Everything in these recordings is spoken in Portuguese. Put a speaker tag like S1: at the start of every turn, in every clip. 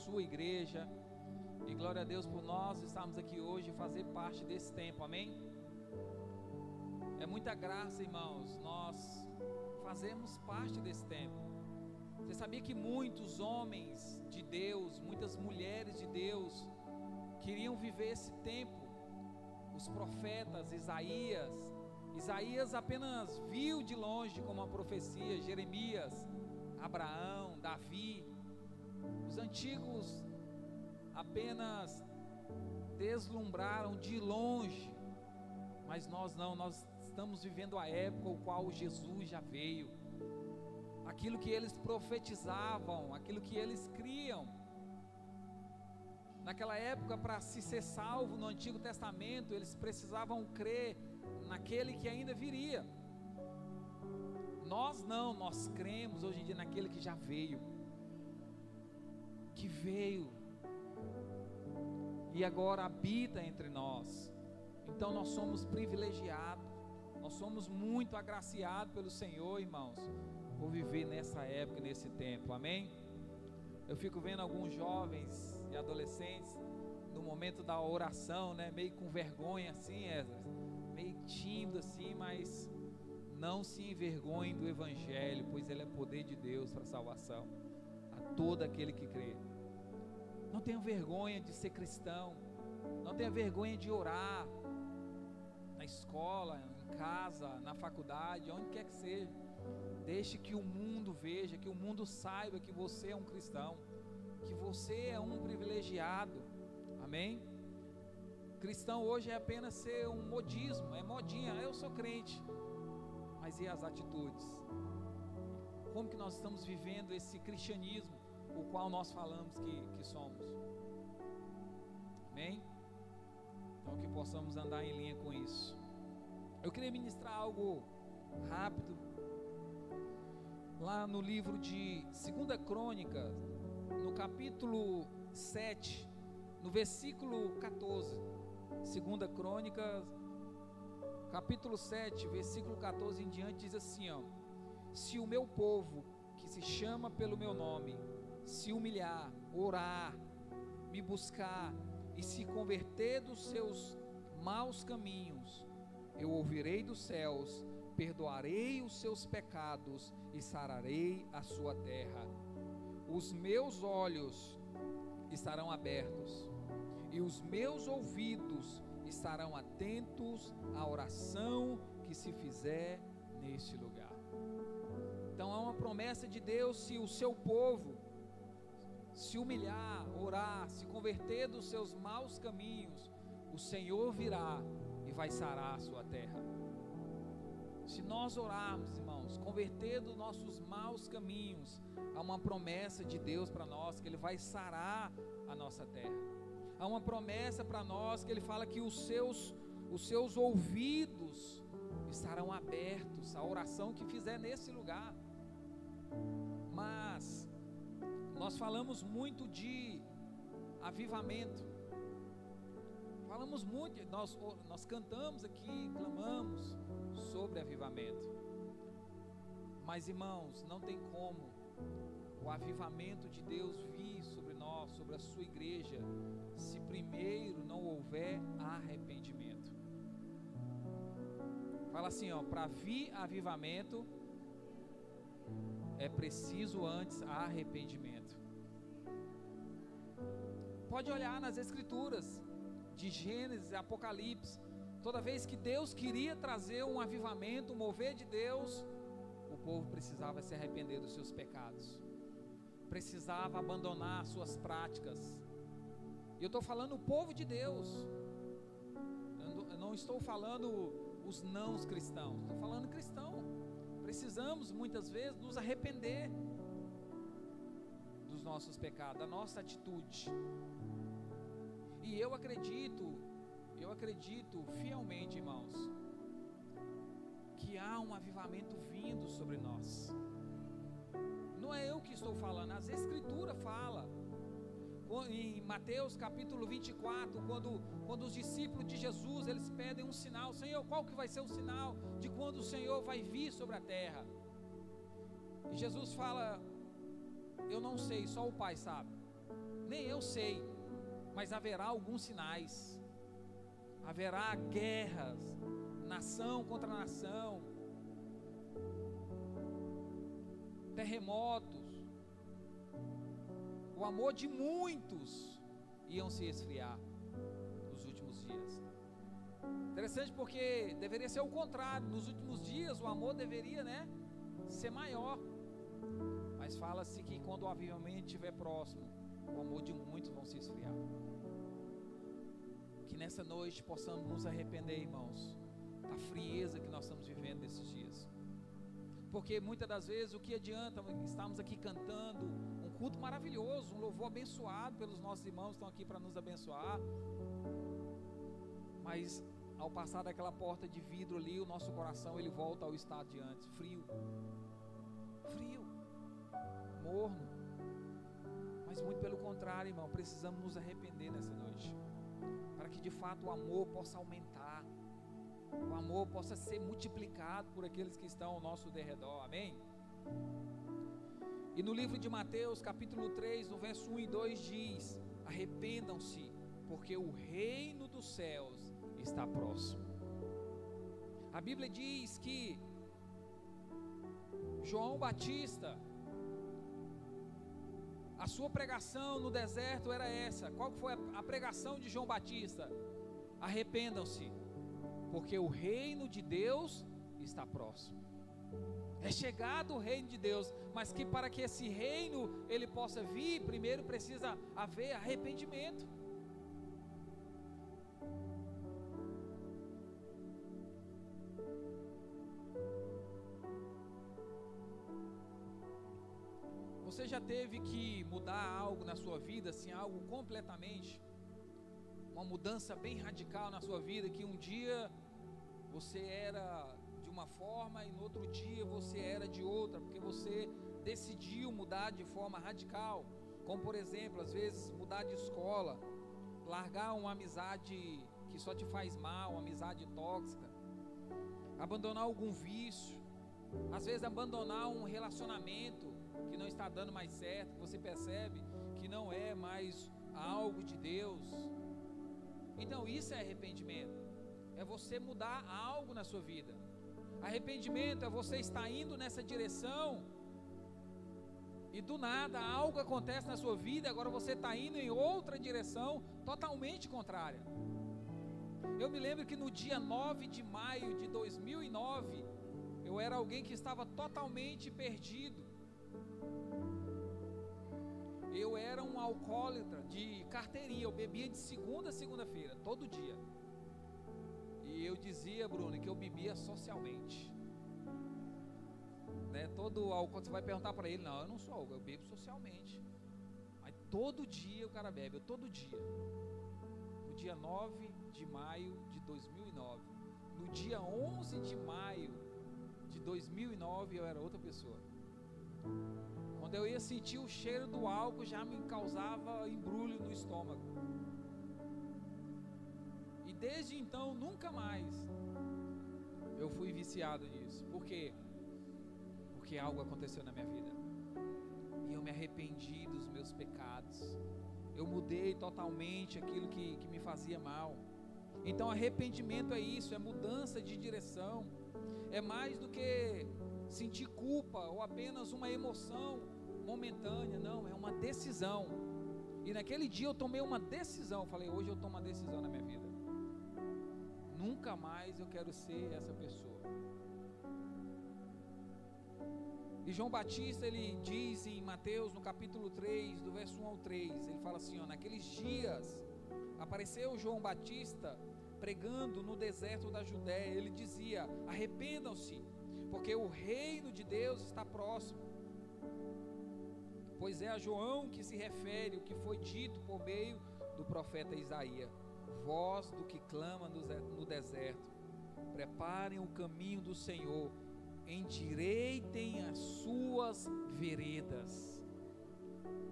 S1: sua igreja. E glória a Deus por nós estarmos aqui hoje e fazer parte desse tempo, amém? É muita graça, irmãos, nós fazemos parte desse tempo. Você sabia que muitos homens de Deus, muitas mulheres de Deus queriam viver esse tempo? Os profetas, Isaías apenas viu de longe como uma profecia, Jeremias, Abraão, Davi, os antigos apenas deslumbraram de longe, mas nós não, nós estamos vivendo a época o qual Jesus já veio, aquilo que eles profetizavam, aquilo que eles criam. Naquela época, para se ser salvo no Antigo Testamento, eles precisavam crer naquele que ainda viria. Nós não, nós cremos hoje em dia naquele que já veio, que veio e agora habita entre nós. Então nós somos privilegiados, nós somos muito agraciados pelo Senhor, irmãos, por viver nessa época, nesse tempo, amém? Eu fico vendo alguns jovens e adolescentes no momento da oração, né, meio com vergonha assim, meio tímido assim, mas não se envergonhem do Evangelho, pois ele é poder de Deus para a salvação a todo aquele que crê. Não tenha vergonha de ser cristão, não tenha vergonha de orar, na escola, em casa, na faculdade, onde quer que seja. Deixe que o mundo veja, que o mundo saiba que você é um cristão, que você é um privilegiado, amém? Cristão hoje é apenas ser um modismo, é modinha, eu sou crente, mas e as atitudes? Como que nós estamos vivendo esse cristianismo, o qual nós falamos que somos? Amém? Então que possamos andar em linha com isso. Eu queria ministrar algo rápido, lá no livro de 2 Crônicas, no capítulo 7, no versículo 14, 2 Crônicas, capítulo 7, versículo 14 em diante, diz assim, ó: se o meu povo, que se chama pelo meu nome, se humilhar, orar, me buscar e se converter dos seus maus caminhos, eu ouvirei dos céus, perdoarei os seus pecados e sararei a sua terra. Os meus olhos estarão abertos e os meus ouvidos estarão atentos à oração que se fizer neste lugar. Então é uma promessa de Deus: se o seu povo se humilhar, orar, se converter dos seus maus caminhos, o Senhor virá e vai sarar a sua terra. Se nós orarmos, irmãos, converter dos nossos maus caminhos, há uma promessa de Deus para nós, que Ele vai sarar a nossa terra. Há uma promessa para nós, que Ele fala que os seus ouvidos estarão abertos à oração que fizer nesse lugar. Mas nós falamos muito de avivamento, falamos muito, nós cantamos aqui, clamamos sobre avivamento, mas irmãos, não tem como o avivamento de Deus vir sobre nós, sobre a sua igreja, se primeiro não houver arrependimento. Fala assim, ó: para vir avivamento é preciso antes arrependimento. Pode olhar nas escrituras de Gênesis e Apocalipse, toda vez que Deus queria trazer um avivamento, um mover de Deus, o povo precisava se arrepender dos seus pecados, precisava abandonar suas práticas. E eu estou falando o povo de Deus, eu não estou falando os não cristãos, estou falando cristão. Precisamos muitas vezes nos arrepender dos nossos pecados, da nossa atitude. E eu acredito fielmente, irmãos, que há um avivamento vindo sobre nós. Não é eu que estou falando, as escrituras falam. Em Mateus capítulo 24, quando os discípulos de Jesus, eles pedem um sinal: Senhor, qual que vai ser o sinal de quando o Senhor vai vir sobre a terra? E Jesus fala: eu não sei, só o Pai sabe. Nem eu sei, mas haverá alguns sinais. Haverá guerras, nação contra nação, terremotos. O amor de muitos iam se esfriar nos últimos dias. Interessante, porque deveria ser o contrário. Nos últimos dias o amor deveria, ser maior. Mas fala-se que quando o avivamento estiver próximo, o amor de muitos vão se esfriar. Que nessa noite possamos nos arrepender, irmãos, da frieza que nós estamos vivendo nesses dias. Porque muitas das vezes, o que adianta estarmos aqui cantando um culto maravilhoso, um louvor abençoado pelos nossos irmãos que estão aqui para nos abençoar, mas ao passar daquela porta de vidro ali, o nosso coração ele volta ao estado de antes, frio, morno. Mas muito pelo contrário, irmão, precisamos nos arrepender nessa noite, para que de fato o amor possa aumentar, o amor possa ser multiplicado por aqueles que estão ao nosso derredor, amém? E no livro de Mateus, capítulo 3, no verso 1 e 2 diz: arrependam-se, porque o reino dos céus está próximo. A Bíblia diz que João Batista, a sua pregação no deserto era essa. Qual foi a pregação de João Batista? Arrependam-se, porque o reino de Deus está próximo. É chegado o reino de Deus, mas que para que esse reino ele possa vir, primeiro precisa haver arrependimento. Você já teve que mudar algo na sua vida, assim, algo completamente, uma mudança bem radical na sua vida, que um dia você era de uma forma e no outro dia você era de outra, porque você decidiu mudar de forma radical, como por exemplo, às vezes mudar de escola, largar uma amizade que só te faz mal, uma amizade tóxica, abandonar algum vício, às vezes abandonar um relacionamento que não está dando mais certo, que você percebe que não é mais algo de Deus. Então isso é arrependimento, é você mudar algo na sua vida. Arrependimento é você estar indo nessa direção e do nada algo acontece na sua vida, agora você está indo em outra direção totalmente contrária. Eu me lembro que no dia 9 de maio de 2009, eu era alguém que estava totalmente perdido. Eu era um alcoólatra de carteirinha, eu bebia de segunda a segunda-feira, todo dia. E eu dizia, Bruno, que eu bebia socialmente, todo alcoólatra, você vai perguntar para ele, não, eu não sou alcoólatra, eu bebo socialmente. Mas todo dia o cara bebe, todo dia. No dia 9 de maio de 2009, no dia 11 de maio de 2009, eu era outra pessoa. Quando eu ia sentir o cheiro do álcool, já me causava embrulho no estômago. E desde então, nunca mais eu fui viciado nisso. Por quê? Porque algo aconteceu na minha vida. E eu me arrependi dos meus pecados. Eu mudei totalmente aquilo que me fazia mal. Então arrependimento é isso, é mudança de direção. É mais do que sentir culpa ou apenas uma emoção momentânea, não, é uma decisão. E naquele dia eu tomei uma decisão, falei, hoje eu tomo uma decisão na minha vida, nunca mais eu quero ser essa pessoa. E João Batista, ele diz em Mateus, no capítulo 3, do verso 1 ao 3, ele fala assim, naqueles dias, apareceu João Batista, pregando no deserto da Judéia, ele dizia, arrependam-se, porque o reino de Deus está próximo. Pois é a João que se refere o que foi dito por meio do profeta Isaías, voz do que clama no deserto, preparem o caminho do Senhor, endireitem as suas veredas.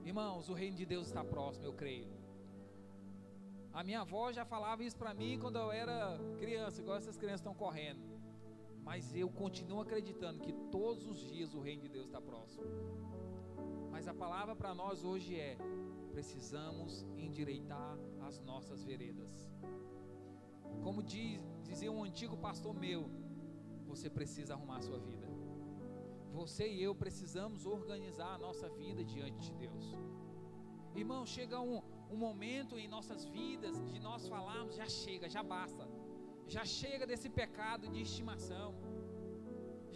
S1: Irmãos, o reino de Deus está próximo, eu creio. A minha avó já falava isso para mim quando eu era criança, igual essas crianças estão correndo. Mas eu continuo acreditando que todos os dias o reino de Deus está próximo. Mas a palavra para nós hoje é: precisamos endireitar as nossas veredas. Como dizia um antigo pastor meu, você precisa arrumar a sua vida. Você e eu precisamos organizar a nossa vida diante de Deus. Irmão, chega um momento em nossas vidas de nós falarmos, já chega, já basta. Já chega desse pecado de estimação.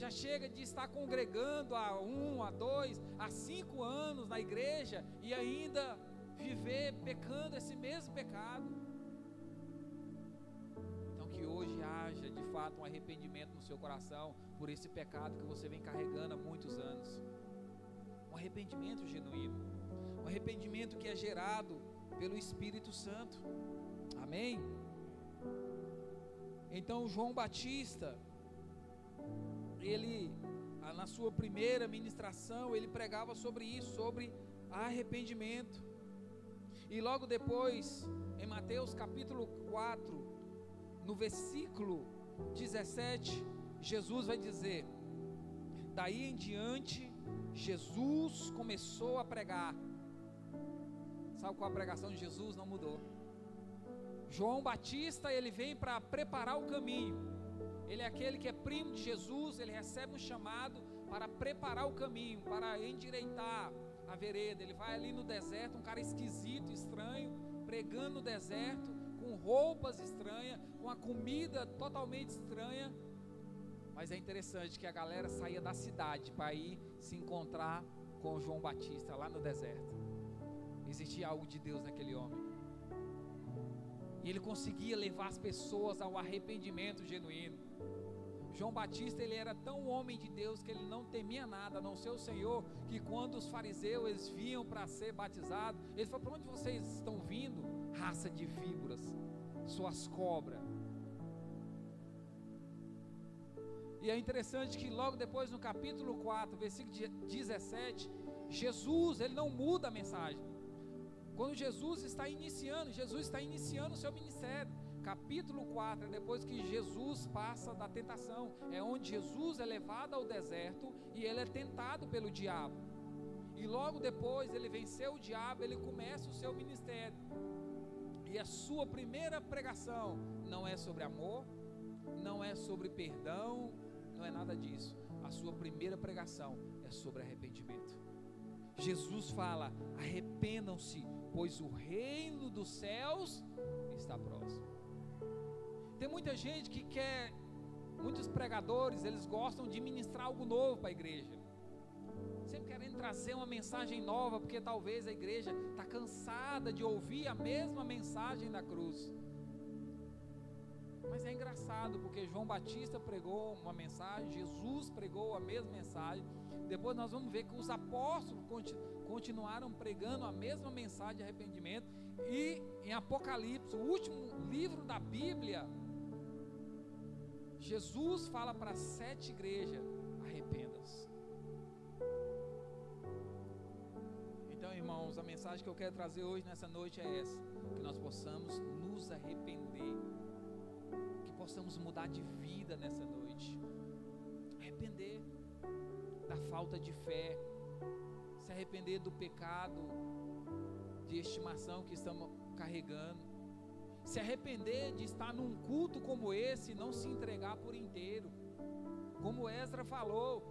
S1: Já chega de estar congregando há 1, há 2, há 5 anos na igreja e ainda viver pecando esse mesmo pecado. Então que hoje haja de fato um arrependimento no seu coração por esse pecado que você vem carregando há muitos anos. Um arrependimento genuíno, um arrependimento que é gerado pelo Espírito Santo. Amém? Então João Batista, ele, na sua primeira ministração, ele pregava sobre isso, sobre arrependimento. E logo depois, em Mateus capítulo 4, no versículo 17, Jesus vai dizer: daí em diante, Jesus começou a pregar. Sabe qual a pregação de Jesus? Não mudou. João Batista, ele vem para preparar o caminho. Ele é aquele que é primo de Jesus, ele recebe um chamado para preparar o caminho, para endireitar a vereda. Ele vai ali no deserto, um cara esquisito, estranho, pregando no deserto, com roupas estranhas, com a comida totalmente estranha. Mas é interessante que a galera saía da cidade para ir se encontrar com João Batista lá no deserto. Existia algo de Deus naquele homem. E ele conseguia levar as pessoas ao arrependimento genuíno. João Batista, ele era tão homem de Deus que ele não temia nada, a não ser o Senhor, que quando os fariseus eles vinham para ser batizados, ele falou: para onde vocês estão vindo? Raça de víboras, suas cobras. E é interessante que logo depois no capítulo 4, versículo 17, Jesus, ele não muda a mensagem. Quando Jesus está iniciando o seu ministério. Capítulo 4 é depois que Jesus passa da tentação, é onde Jesus é levado ao deserto e ele é tentado pelo diabo. E logo depois ele venceu o diabo, ele começa o seu ministério. E a sua primeira pregação não é sobre amor, não é sobre perdão, não é nada disso. A sua primeira pregação é sobre arrependimento. Jesus fala: arrependam-se, pois o reino dos céus está próximo. Tem muita gente que quer, muitos pregadores, eles gostam de ministrar algo novo para a igreja, sempre querendo trazer uma mensagem nova, porque talvez a igreja está cansada de ouvir a mesma mensagem da cruz. Mas é engraçado, porque João Batista pregou uma mensagem, Jesus pregou a mesma mensagem, depois nós vamos ver que os apóstolos continuaram pregando a mesma mensagem de arrependimento, e em Apocalipse, o último livro da Bíblia, Jesus fala para 7 igrejas: arrependa-se. Então, irmãos, a mensagem que eu quero trazer hoje, nessa noite, é essa: que nós possamos nos arrepender, que possamos mudar de vida nessa noite, arrepender da falta de fé, se arrepender do pecado de estimação que estamos carregando, se arrepender de estar num culto como esse e não se entregar por inteiro. Como Ezra falou,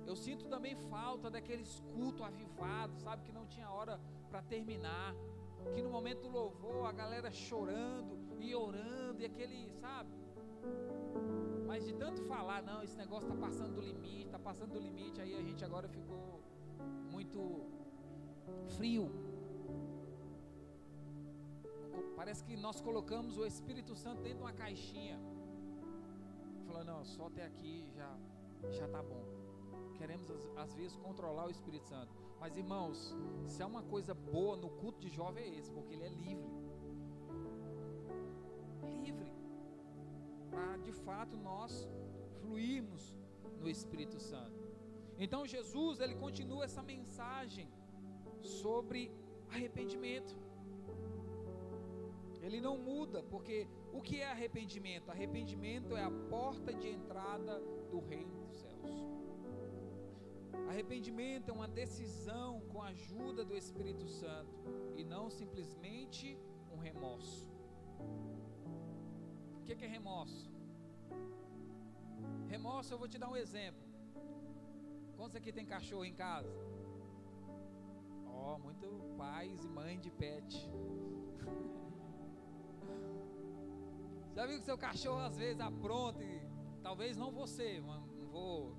S1: eu sinto também falta daqueles cultos avivados, sabe, que não tinha hora para terminar, que no momento do louvor a galera chorando e orando, e aquele, sabe, mas de tanto falar, não, esse negócio está passando do limite, aí a gente agora ficou muito frio. Parece que nós colocamos o Espírito Santo dentro de uma caixinha, falando: não, só até aqui já está bom. Queremos às vezes controlar o Espírito Santo. Mas, irmãos, se há uma coisa boa no culto de jovem é esse, porque ele é livre para de fato nós fluirmos no Espírito Santo. Então Jesus, ele continua essa mensagem sobre arrependimento. Ele não muda, porque o que é arrependimento? Arrependimento é a porta de entrada do reino dos céus. Arrependimento é uma decisão com a ajuda do Espírito Santo e não simplesmente um remorso. O que é remorso? Remorso, eu vou te dar um exemplo. Quantos aqui tem cachorro em casa? Muito pais e mães de pet. Já viu que seu cachorro às vezes apronta e talvez não você,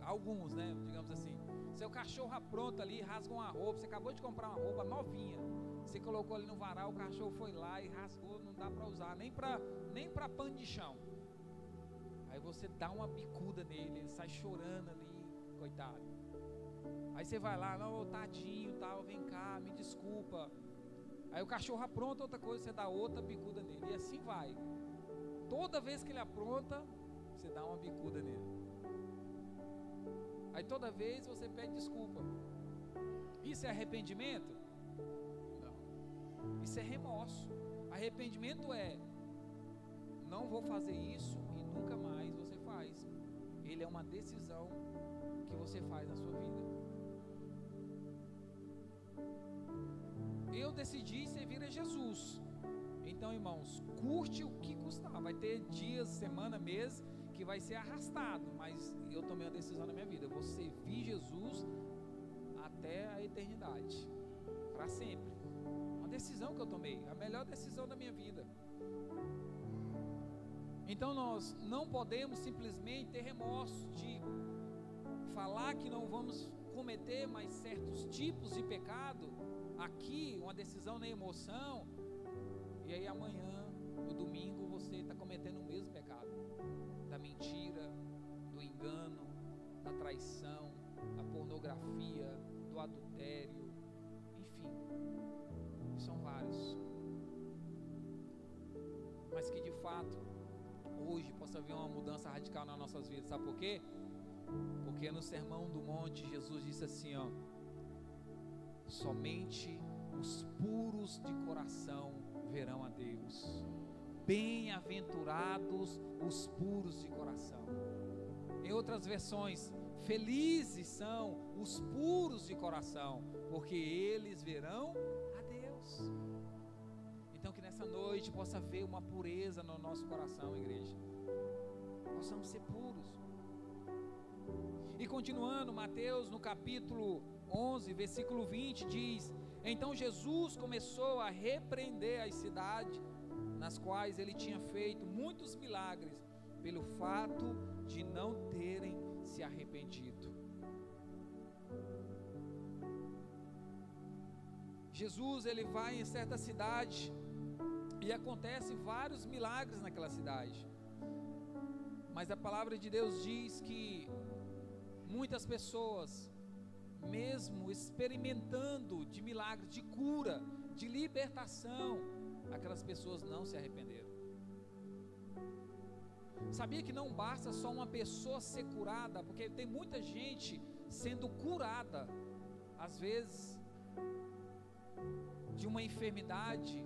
S1: alguns, né, digamos assim. Seu cachorro apronta ali, rasga uma roupa, você acabou de comprar uma roupa novinha, você colocou ali no varal, o cachorro foi lá e rasgou, não dá para usar, nem para pano de chão. Aí você dá uma bicuda nele, ele sai chorando ali, coitado. Aí você vai lá, não, tadinho, tal, vem cá, me desculpa. Aí o cachorro apronta outra coisa, você dá outra bicuda nele, e assim vai. Toda vez que ele apronta, você dá uma bicuda nele. Aí toda vez você pede desculpa. Isso é arrependimento? Não. Isso é remorso. Arrependimento é: não vou fazer isso e nunca mais você faz. Ele é uma decisão que você faz na sua vida. Eu decidi servir a Jesus. Então, irmãos, curte o que custar. Vai ter dias, semana, mês que vai ser arrastado, mas eu tomei uma decisão na minha vida. Eu vou servir Jesus até a eternidade, para sempre. Uma decisão que eu tomei, a melhor decisão da minha vida. Então nós não podemos simplesmente ter remorso de falar que não vamos cometer mais certos tipos de pecado. Aqui, uma decisão na emoção, e aí amanhã, no domingo, você está cometendo o mesmo pecado. Da mentira, do engano, da traição, da pornografia, do adultério, enfim, são vários. Mas que de fato, hoje possa haver uma mudança radical nas nossas vidas. Sabe por quê? Porque no Sermão do Monte, Jesus disse assim, somente os puros de coração verão a Deus. Bem-aventurados os puros de coração. Em outras versões, felizes são os puros de coração, porque eles verão a Deus. Então que nessa noite possa haver uma pureza no nosso coração, igreja. Possamos ser puros. E continuando, Mateus no capítulo 11, versículo 20 diz: então Jesus começou a repreender as cidades nas quais ele tinha feito muitos milagres, pelo fato de não terem se arrependido. Jesus, ele vai em certa cidade e acontece vários milagres naquela cidade, mas a palavra de Deus diz que muitas pessoas, mesmo experimentando de milagres, de cura, de libertação, aquelas pessoas não se arrependeram. Sabia que não basta só uma pessoa ser curada, porque tem muita gente sendo curada, às vezes, de uma enfermidade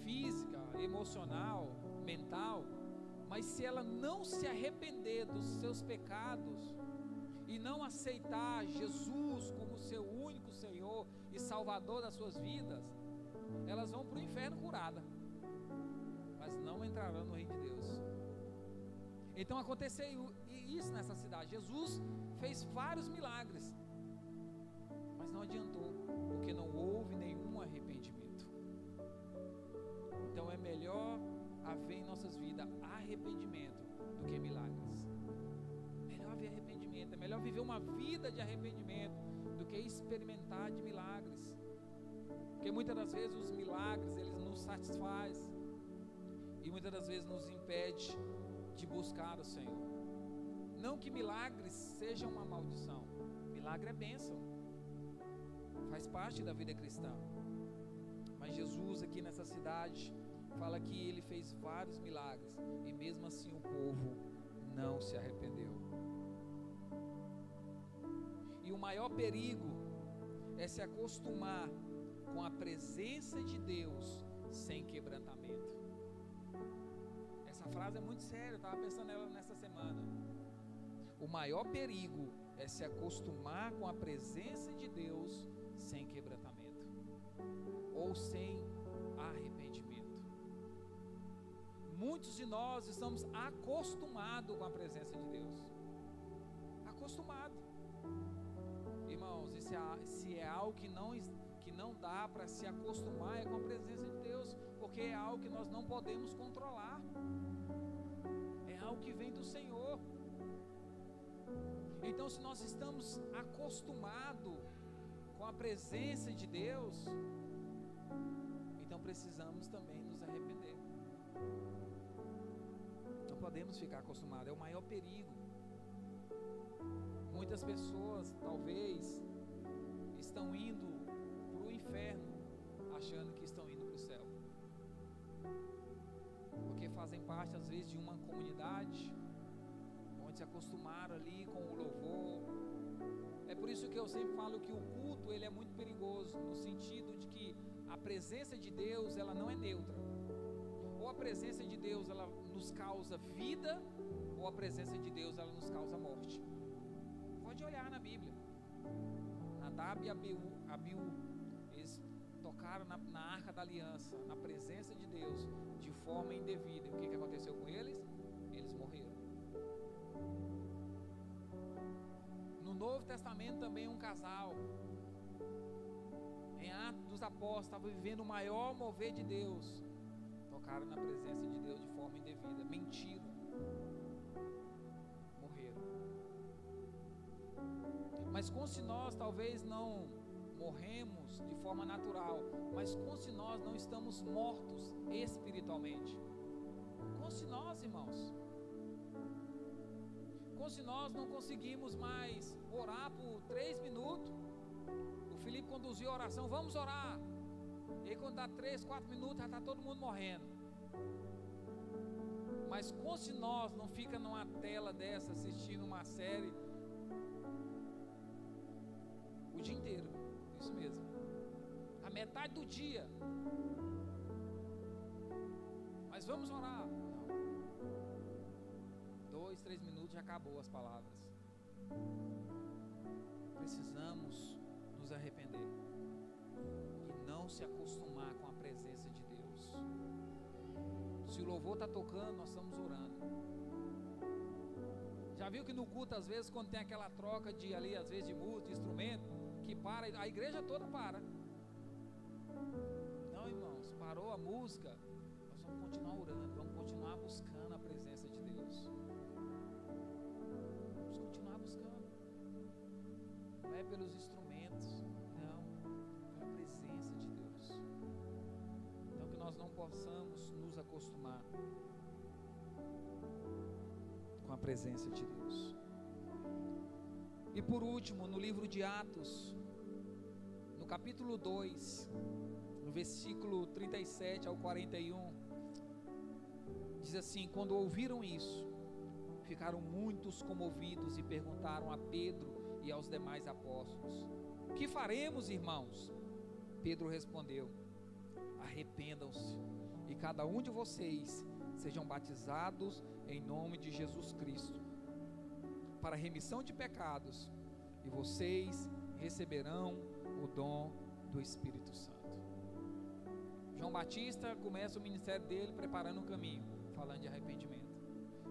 S1: física, emocional, mental, mas se ela não se arrepender dos seus pecados e não aceitar Jesus como seu único Senhor e Salvador das suas vidas, elas vão para o inferno curada, mas não entrarão no reino de Deus. Então aconteceu isso nessa cidade. Jesus fez vários milagres, mas não adiantou, porque não houve nenhum arrependimento. Então é melhor haver em nossas vidas arrependimento do que milagres. Melhor haver arrependimento, é melhor viver uma vida de arrependimento do que experimentar de milagres. Porque muitas das vezes os milagres, eles nos satisfazem e muitas das vezes nos impede de buscar o Senhor. Não que milagres sejam uma maldição, milagre é bênção, faz parte da vida cristã. Mas Jesus aqui nessa cidade fala que ele fez vários milagres e mesmo assim o povo não se arrependeu. E o maior perigo é se acostumar com a presença de Deus sem quebrantamento. Essa frase é muito séria, eu estava pensando nela nessa semana. O maior perigo é se acostumar com a presença de Deus sem quebrantamento ou sem arrependimento. Muitos de nós estamos acostumados com a presença de Deus. Acostumado. Irmãos, se é algo que não dá para se acostumar é com a presença de Deus, porque é algo que nós não podemos controlar. É algo que vem do Senhor. Então, se nós estamos acostumados com a presença de Deus, então precisamos também nos arrepender. Não podemos ficar acostumados, é o maior perigo. Muitas pessoas talvez estão indo para o inferno achando que estão indo para o céu, porque fazem parte às vezes de uma comunidade onde se acostumaram ali com o louvor. É por isso que eu sempre falo que o culto ele é muito perigoso, no sentido de que a presença de Deus ela não é neutra. Ou a presença de Deus ela nos causa vida, ou a presença de Deus ela nos causa morte. Pode olhar na Bíblia. Nadab e Abiú, eles tocaram na arca da aliança, na presença de Deus, de forma indevida. E o que aconteceu com eles? Eles morreram. No Novo Testamento também um casal, em Atos dos Apóstolos, estava vivendo o maior mover de Deus. Tocaram na presença de Deus de forma indevida, mentiram, morreram. Mas como se nós talvez não morremos de forma natural, mas como se nós não estamos mortos espiritualmente. Como se nós, irmãos, como se nós não conseguimos mais orar por 3 minutos. O Felipe conduziu a oração, vamos orar. E aí quando dá 3, 4 minutos já está todo mundo morrendo. Mas como se nós não fica numa tela dessa assistindo uma série o dia inteiro. Isso mesmo. A metade do dia. Mas vamos orar. Não. 2, 3 minutos já acabou as palavras. Precisamos nos arrepender e não se acostumar com a presença de Deus. Se o louvor está tocando, nós estamos orando. Já viu que no culto, às vezes, quando tem aquela troca de ali, às vezes de música, de instrumento, que para, a igreja toda para. Não, irmãos, parou a música, nós vamos continuar orando, vamos continuar buscando a presença de Deus. Vamos continuar buscando. Não é pelos instrumentos, não, pela presença de Deus. Então que nós não possamos nos acostumar com a presença de Deus. E por último, no livro de Atos, no capítulo 2, no versículo 37 ao 41, diz assim: quando ouviram isso, ficaram muitos comovidos e perguntaram a Pedro e aos demais apóstolos: que faremos, irmãos? Pedro respondeu: arrependam-se e cada um de vocês sejam batizados em nome de Jesus Cristo para a remissão de pecados, e vocês receberão o dom do Espírito Santo. João Batista começa o ministério dele preparando o caminho, falando de arrependimento.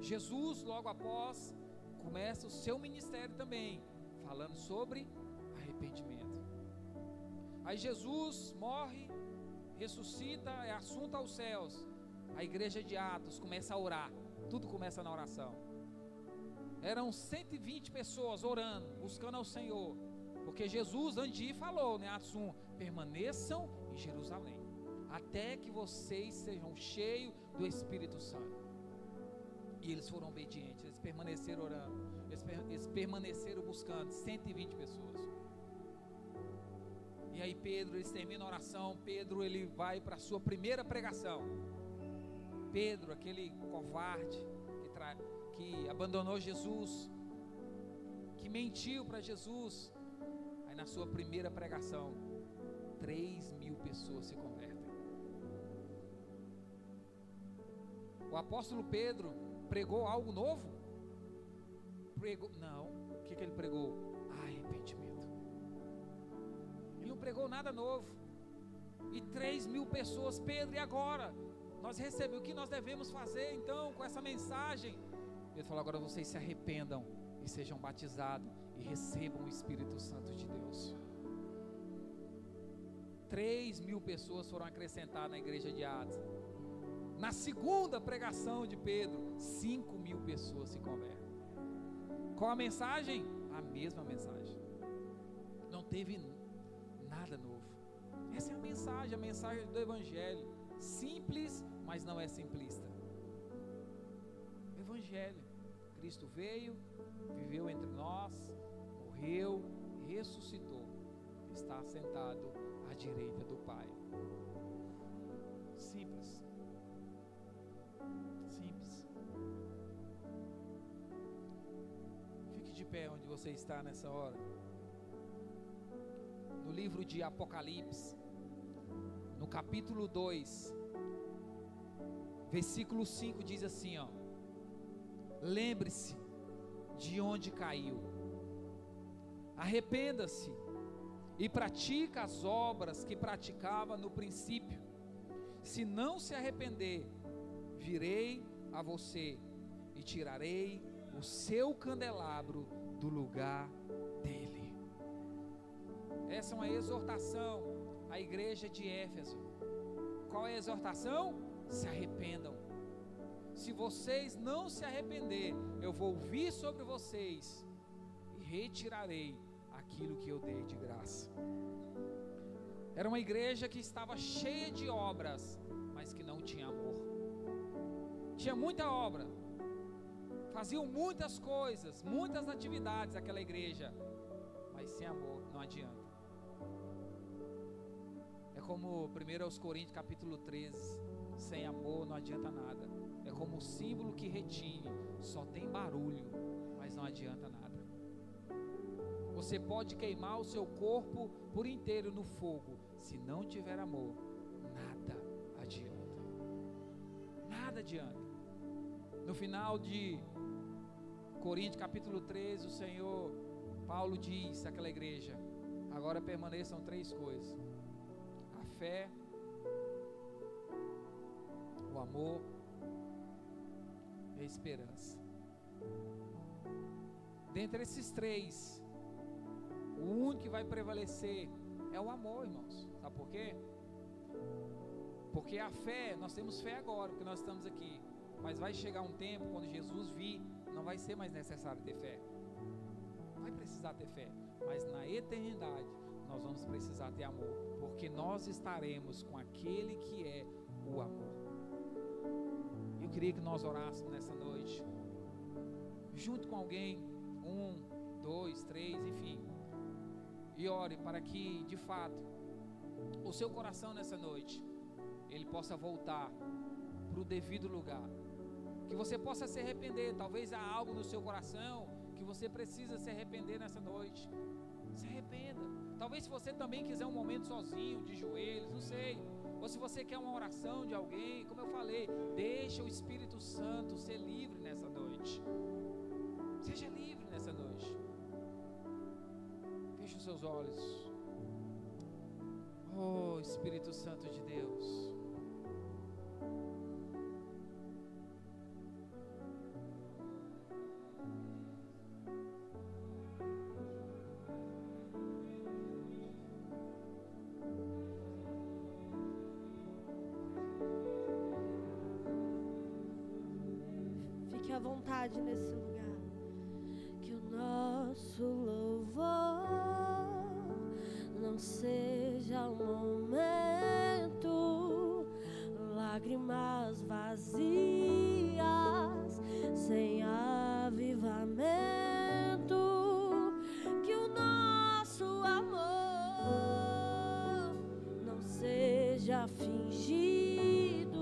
S1: Jesus, logo após, começa o seu ministério também, falando sobre arrependimento. Aí Jesus morre, ressuscita, é assunto aos céus. A igreja de Atos começa a orar, tudo começa na oração. Eram 120 pessoas orando, buscando ao Senhor, porque Jesus antes de ir falou, né, Atos 1, permaneçam em Jerusalém, até que vocês sejam cheios do Espírito Santo. E eles foram obedientes, eles permaneceram orando, eles permaneceram buscando, 120 pessoas. E aí Pedro, eles terminam a oração, Pedro ele vai para a sua primeira pregação. Pedro, aquele covarde, que abandonou Jesus, que mentiu para Jesus, aí na sua primeira pregação, 3.000 pessoas se convertem. O apóstolo Pedro pregou algo novo? Pregou, não, que ele pregou? Arrependimento. Ele não pregou nada novo. E 3.000 pessoas, Pedro, e agora? Nós recebemos, o que nós devemos fazer então com essa mensagem? Ele falou, agora vocês se arrependam e sejam batizados e recebam o Espírito Santo de Deus. 3.000 pessoas foram acrescentadas na igreja de Atos. Na segunda pregação de Pedro, 5.000 pessoas se convertem. Qual a mensagem? A mesma mensagem. Não teve nada novo. Essa é a mensagem do Evangelho. Simples, mas não é simplista. Evangelho. Cristo veio, viveu entre nós, morreu, ressuscitou. Está sentado à direita do Pai. Simples. Simples. Fique de pé onde você está nessa hora. No livro de Apocalipse, no capítulo 2, versículo 5 diz assim, ó: lembre-se de onde caiu, arrependa-se e pratica as obras que praticava no princípio. Se não se arrepender, virei a você e tirarei o seu candelabro do lugar dele. Essa é uma exortação à igreja de Éfeso. Qual é a exortação? Se arrependam. Se vocês não se arrepender, eu vou vir sobre vocês e retirarei aquilo que eu dei de graça. Era uma igreja que estava cheia de obras, mas que não tinha amor. Tinha muita obra, faziam muitas coisas, muitas atividades aquela igreja, mas sem amor não adianta. É como 1 Coríntios capítulo 13, sem amor não adianta nada. É como um símbolo que retine, só tem barulho, mas não adianta nada. Você pode queimar o seu corpo por inteiro no fogo, se não tiver amor, nada adianta. Nada adianta. No final de Coríntios capítulo 13, o Senhor, Paulo diz àquela igreja: agora permaneçam 3 coisas: a fé, o amor e a esperança. Dentre esses 3, o único que vai prevalecer é o amor, irmãos. Sabe por quê? Porque a fé, nós temos fé agora, porque nós estamos aqui. Mas vai chegar um tempo, quando Jesus vir, não vai ser mais necessário ter fé. Não vai precisar ter fé. Mas na eternidade, nós vamos precisar ter amor. Porque nós estaremos com aquele que é o amor. Eu queria que nós orássemos nessa noite, junto com alguém, 1, 2, 3, enfim. E ore para que, de fato, o seu coração nessa noite, ele possa voltar para o devido lugar. Que você possa se arrepender. Talvez há algo no seu coração que você precisa se arrepender nessa noite. Se arrependa. Talvez se você também quiser um momento sozinho, de joelhos, não sei. Ou se você quer uma oração de alguém, como eu falei, deixa o Espírito Santo ser livre nessa noite. Seja livre nessa noite. Feche os seus olhos. Oh, Espírito Santo de Deus.
S2: Fique à vontade nesse lugar. Que o nosso louvor não seja um momento, lágrimas vazias, sem avivamento. Que o nosso amor não seja fingido,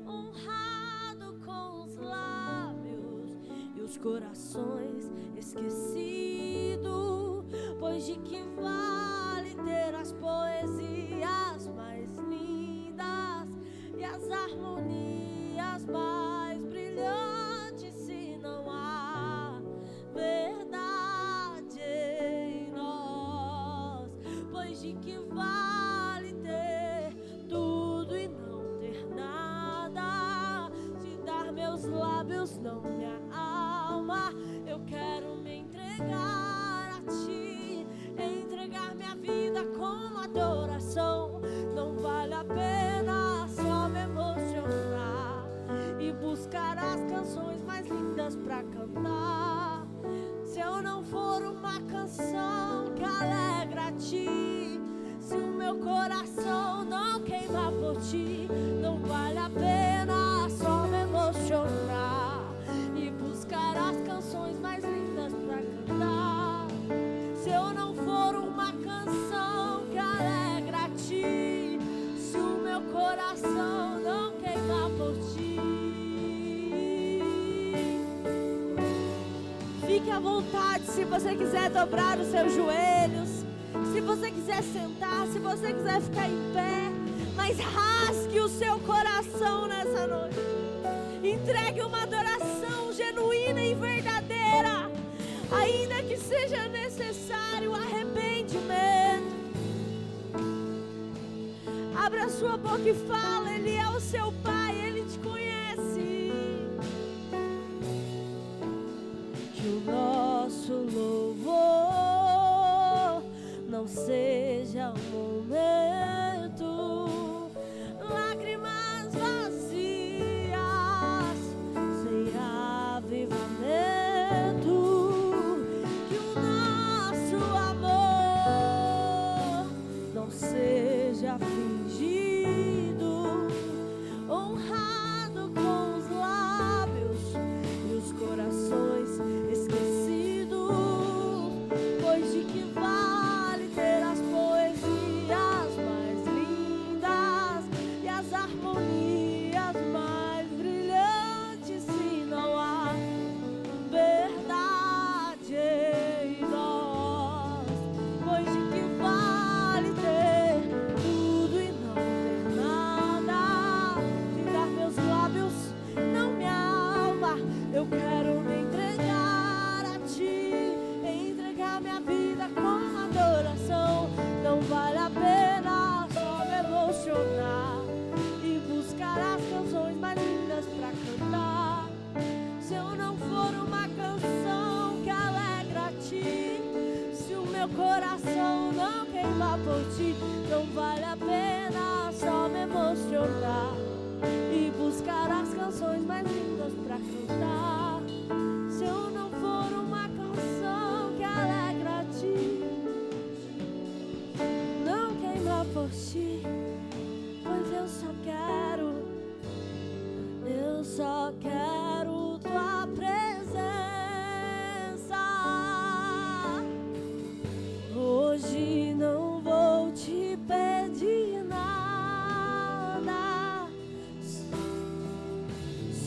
S2: honrado com os lábios e os corações esquecidos, pois de que vale ter as poesias mais lindas e as harmonias mais brilhantes se não há verdade? por ti. Não vale a pena só me emocionar e buscar as canções mais lindas pra cantar. Se eu não for uma canção que alegra a ti, se o meu coração não queimar por ti. Fique à vontade se você quiser dobrar os seus joelhos, se você quiser sentar, se você quiser ficar em pé, mas rasgue o seu coração nessa noite. Entregue uma adoração genuína e verdadeira, ainda que seja necessário arrependimento. Abra sua boca e fala, Ele é o seu Pai, Ele te conhece. Que o nosso louvor não seja um momento, lágrimas vazias, sem avivamento. Que o nosso amor não seja fingido, honrado com os lábios e os corações esquecidos, pois de que vale ter as poesias mais lindas e as harmonias mais brilhantes se não há verdade em nós? Pois de que vale ter tudo e não ter nada? Tirar meus lábios, não minha alma. Eu quero me entregar a ti, entregar minha vida com adoração. Não vale a pena só me emocionar e buscar as canções mais lindas pra cantar. Se eu não for uma canção que alegra a ti, se o meu coração não queimar por ti, não vale a pena só me emocionar e buscar as canções mais lindas pra cantar. Se eu não for uma canção que alegra a ti, não queimar por ti, pois eu só quero tua presença. Hoje não vou te pedir nada,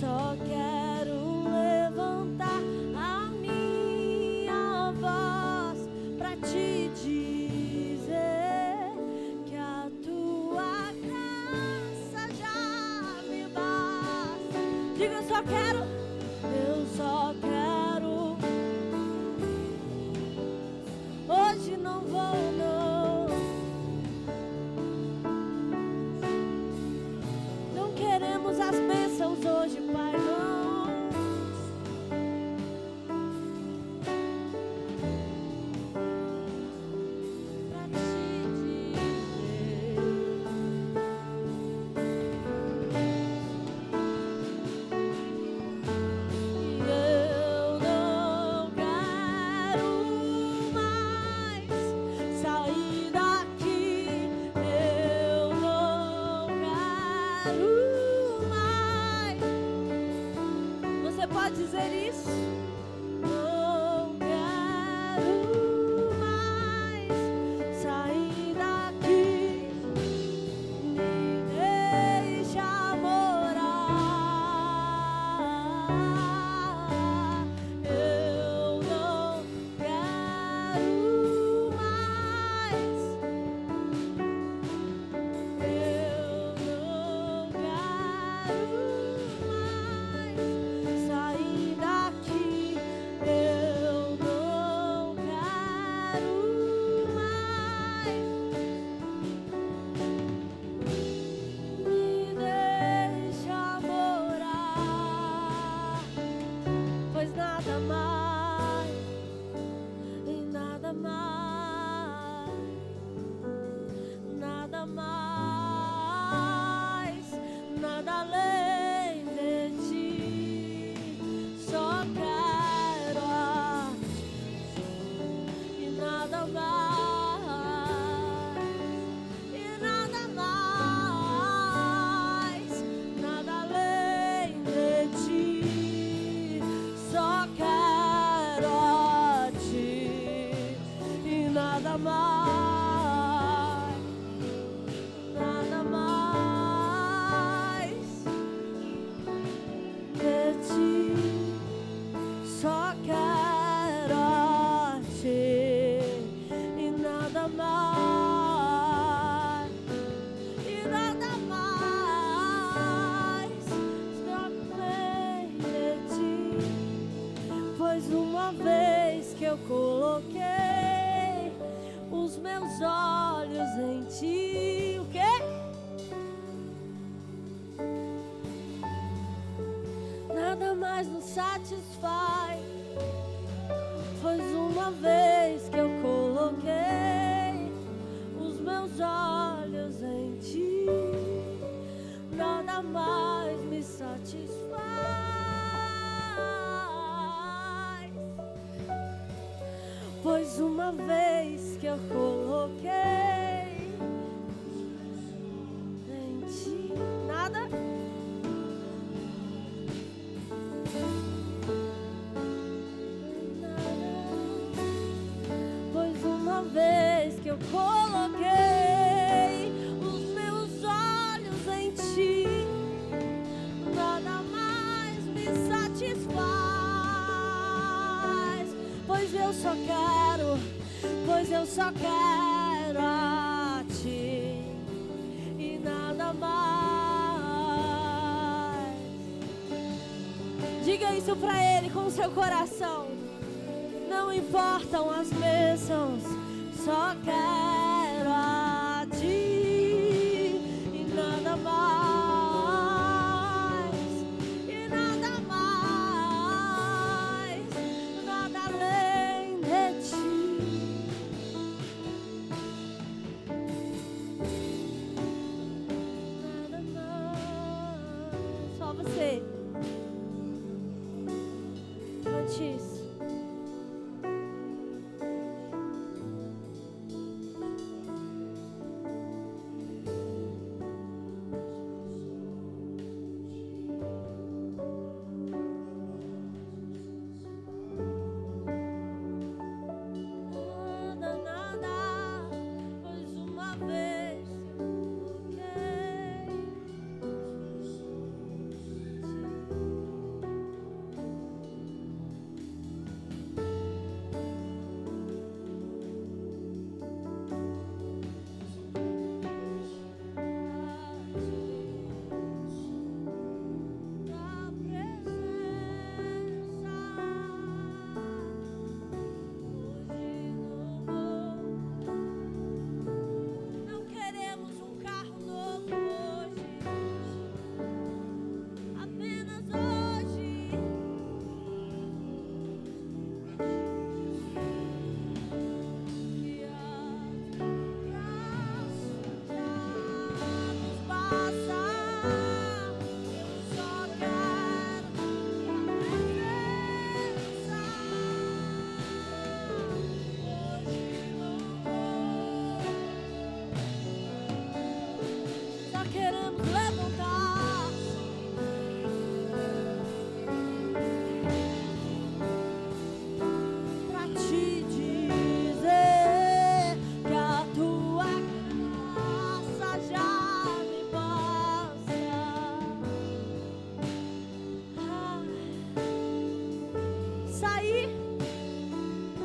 S2: só quero levantar a minha voz pra te dizer que a tua graça já me basta. Diga, eu só quero. Hoje não vou, não. Não queremos as bênçãos hoje, Pai, não. Pra te dizer, eu não quero mais sair daqui. Eu não quero mais eu coloquei os meus olhos em ti. O quê? Nada mais nos satisfaz, pois uma vez que eu coloquei os meus olhos em ti, nada mais me satisfaz, pois uma vez que eu coloquei em ti, nada. Vez que eu coloquei os meus olhos em ti, nada mais me satisfaz, pois eu só quero a ti e nada mais. Diga isso pra ele com o seu coração. Não importam as bênçãos, só quero a ti e nada mais, e nada mais, nada além de ti. Nada mais, só você. Cante isso.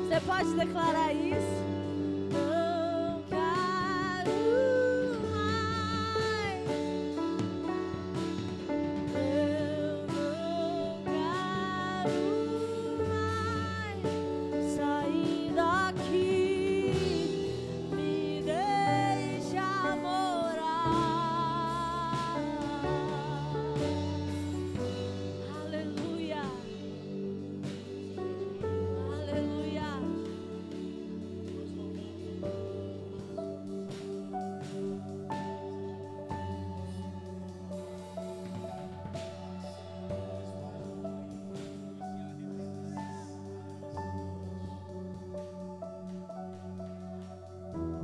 S2: Você pode declarar isso? Não quero mais. Eu não quero mais sair daqui. Me deixa morar. Aleluia. Aleluia.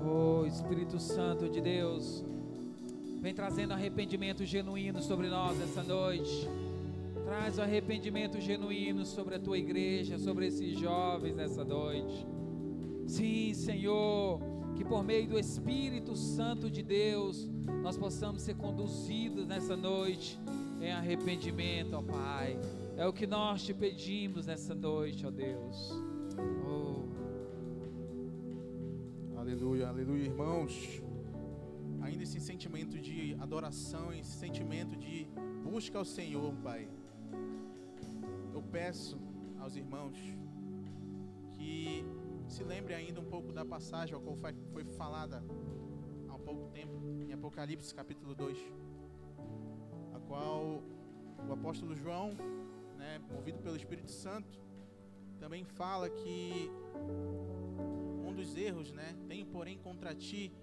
S1: Oh, Espírito Santo de Deus, vem trazendo arrependimento genuíno sobre nós essa noite. Traz o arrependimento genuíno sobre a tua igreja, sobre esses jovens nessa noite. Sim, Senhor, que por meio do Espírito Santo de Deus, nós possamos ser conduzidos nessa noite em arrependimento, ó Pai. É o que nós te pedimos nessa noite, ó Deus. Oh.
S3: Aleluia, aleluia, irmãos. Ainda esse sentimento de adoração, esse sentimento de busca ao Senhor, Pai. Eu peço aos irmãos que que se lembre ainda um pouco da passagem a qual foi falada há um pouco tempo, em Apocalipse capítulo 2, a qual o apóstolo João, movido pelo Espírito Santo, também fala que um dos erros, tenho porém contra ti,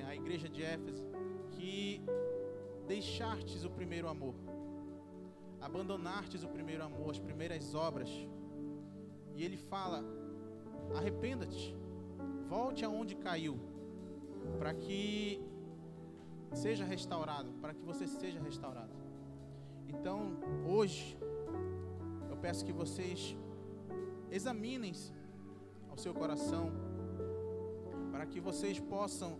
S3: a igreja de Éfeso, que deixastes o primeiro amor, abandonastes o primeiro amor, as primeiras obras. E ele fala: arrependa-te, volte aonde caiu, para que seja restaurado, para que você seja restaurado. Então, hoje, eu peço que vocês examinem-se ao seu coração, para que vocês possam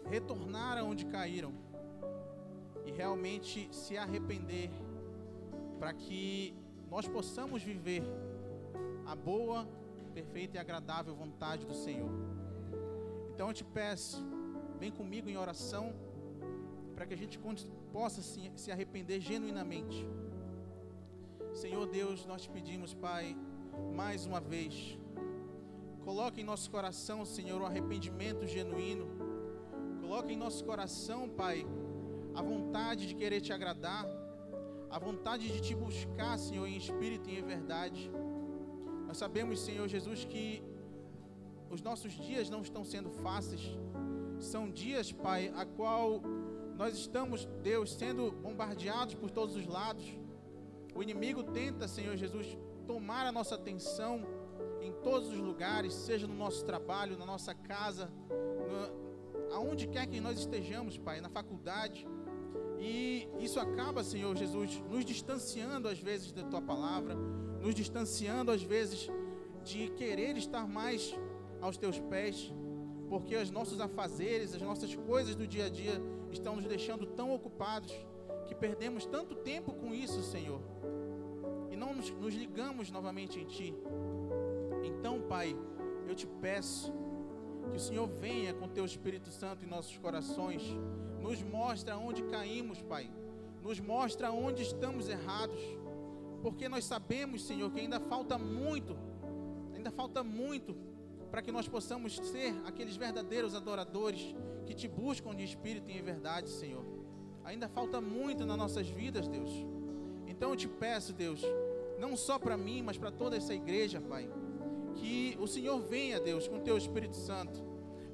S3: retornar aonde caíram e realmente se arrepender, para que nós possamos viver a boa, perfeita e agradável vontade do Senhor. Então eu te peço, vem comigo em oração, para que a gente possa se arrepender genuinamente. Senhor Deus, nós te pedimos, Pai, mais uma vez, coloque em nosso coração, Senhor, o arrependimento genuíno. Coloque em nosso coração, Pai, a vontade de querer te agradar, a vontade de te buscar, Senhor, em espírito e em verdade. Nós sabemos, Senhor Jesus, que os nossos dias não estão sendo fáceis. São dias, Pai, a qual nós estamos, Deus, sendo bombardeados por todos os lados. O inimigo tenta, Senhor Jesus, tomar a nossa atenção em todos os lugares, seja no nosso trabalho, na nossa casa, aonde quer que nós estejamos, Pai, na faculdade. E isso acaba, Senhor Jesus, nos distanciando às vezes da Tua palavra, nos distanciando às vezes de querer estar mais aos Teus pés, porque os nossos afazeres, as nossas coisas do dia a dia estão nos deixando tão ocupados, que perdemos tanto tempo com isso, Senhor, e não nos ligamos novamente em Ti. Então, Pai, eu te peço que o Senhor venha com Teu Espírito Santo em nossos corações, nos mostra onde caímos, Pai, nos mostra onde estamos errados, porque nós sabemos, Senhor, que ainda falta muito para que nós possamos ser aqueles verdadeiros adoradores que Te buscam de espírito e em verdade, Senhor. Ainda falta muito nas nossas vidas, Deus. Então eu te peço, Deus, não só para mim, mas para toda essa igreja, Pai, que o Senhor venha, Deus, com Teu Espírito Santo,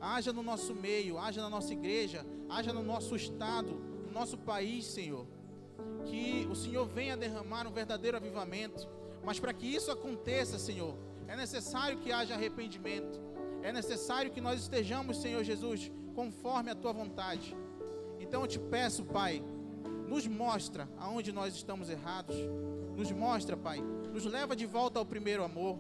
S3: haja no nosso meio, haja na nossa igreja, haja no nosso estado, no nosso país, Senhor. Que o Senhor venha derramar um verdadeiro avivamento. Mas para que isso aconteça, Senhor, é necessário que haja arrependimento. É necessário que nós estejamos, Senhor Jesus, conforme a Tua vontade. Então eu te peço, Pai, nos mostra aonde nós estamos errados. Nos mostra, Pai, nos leva de volta ao primeiro amor.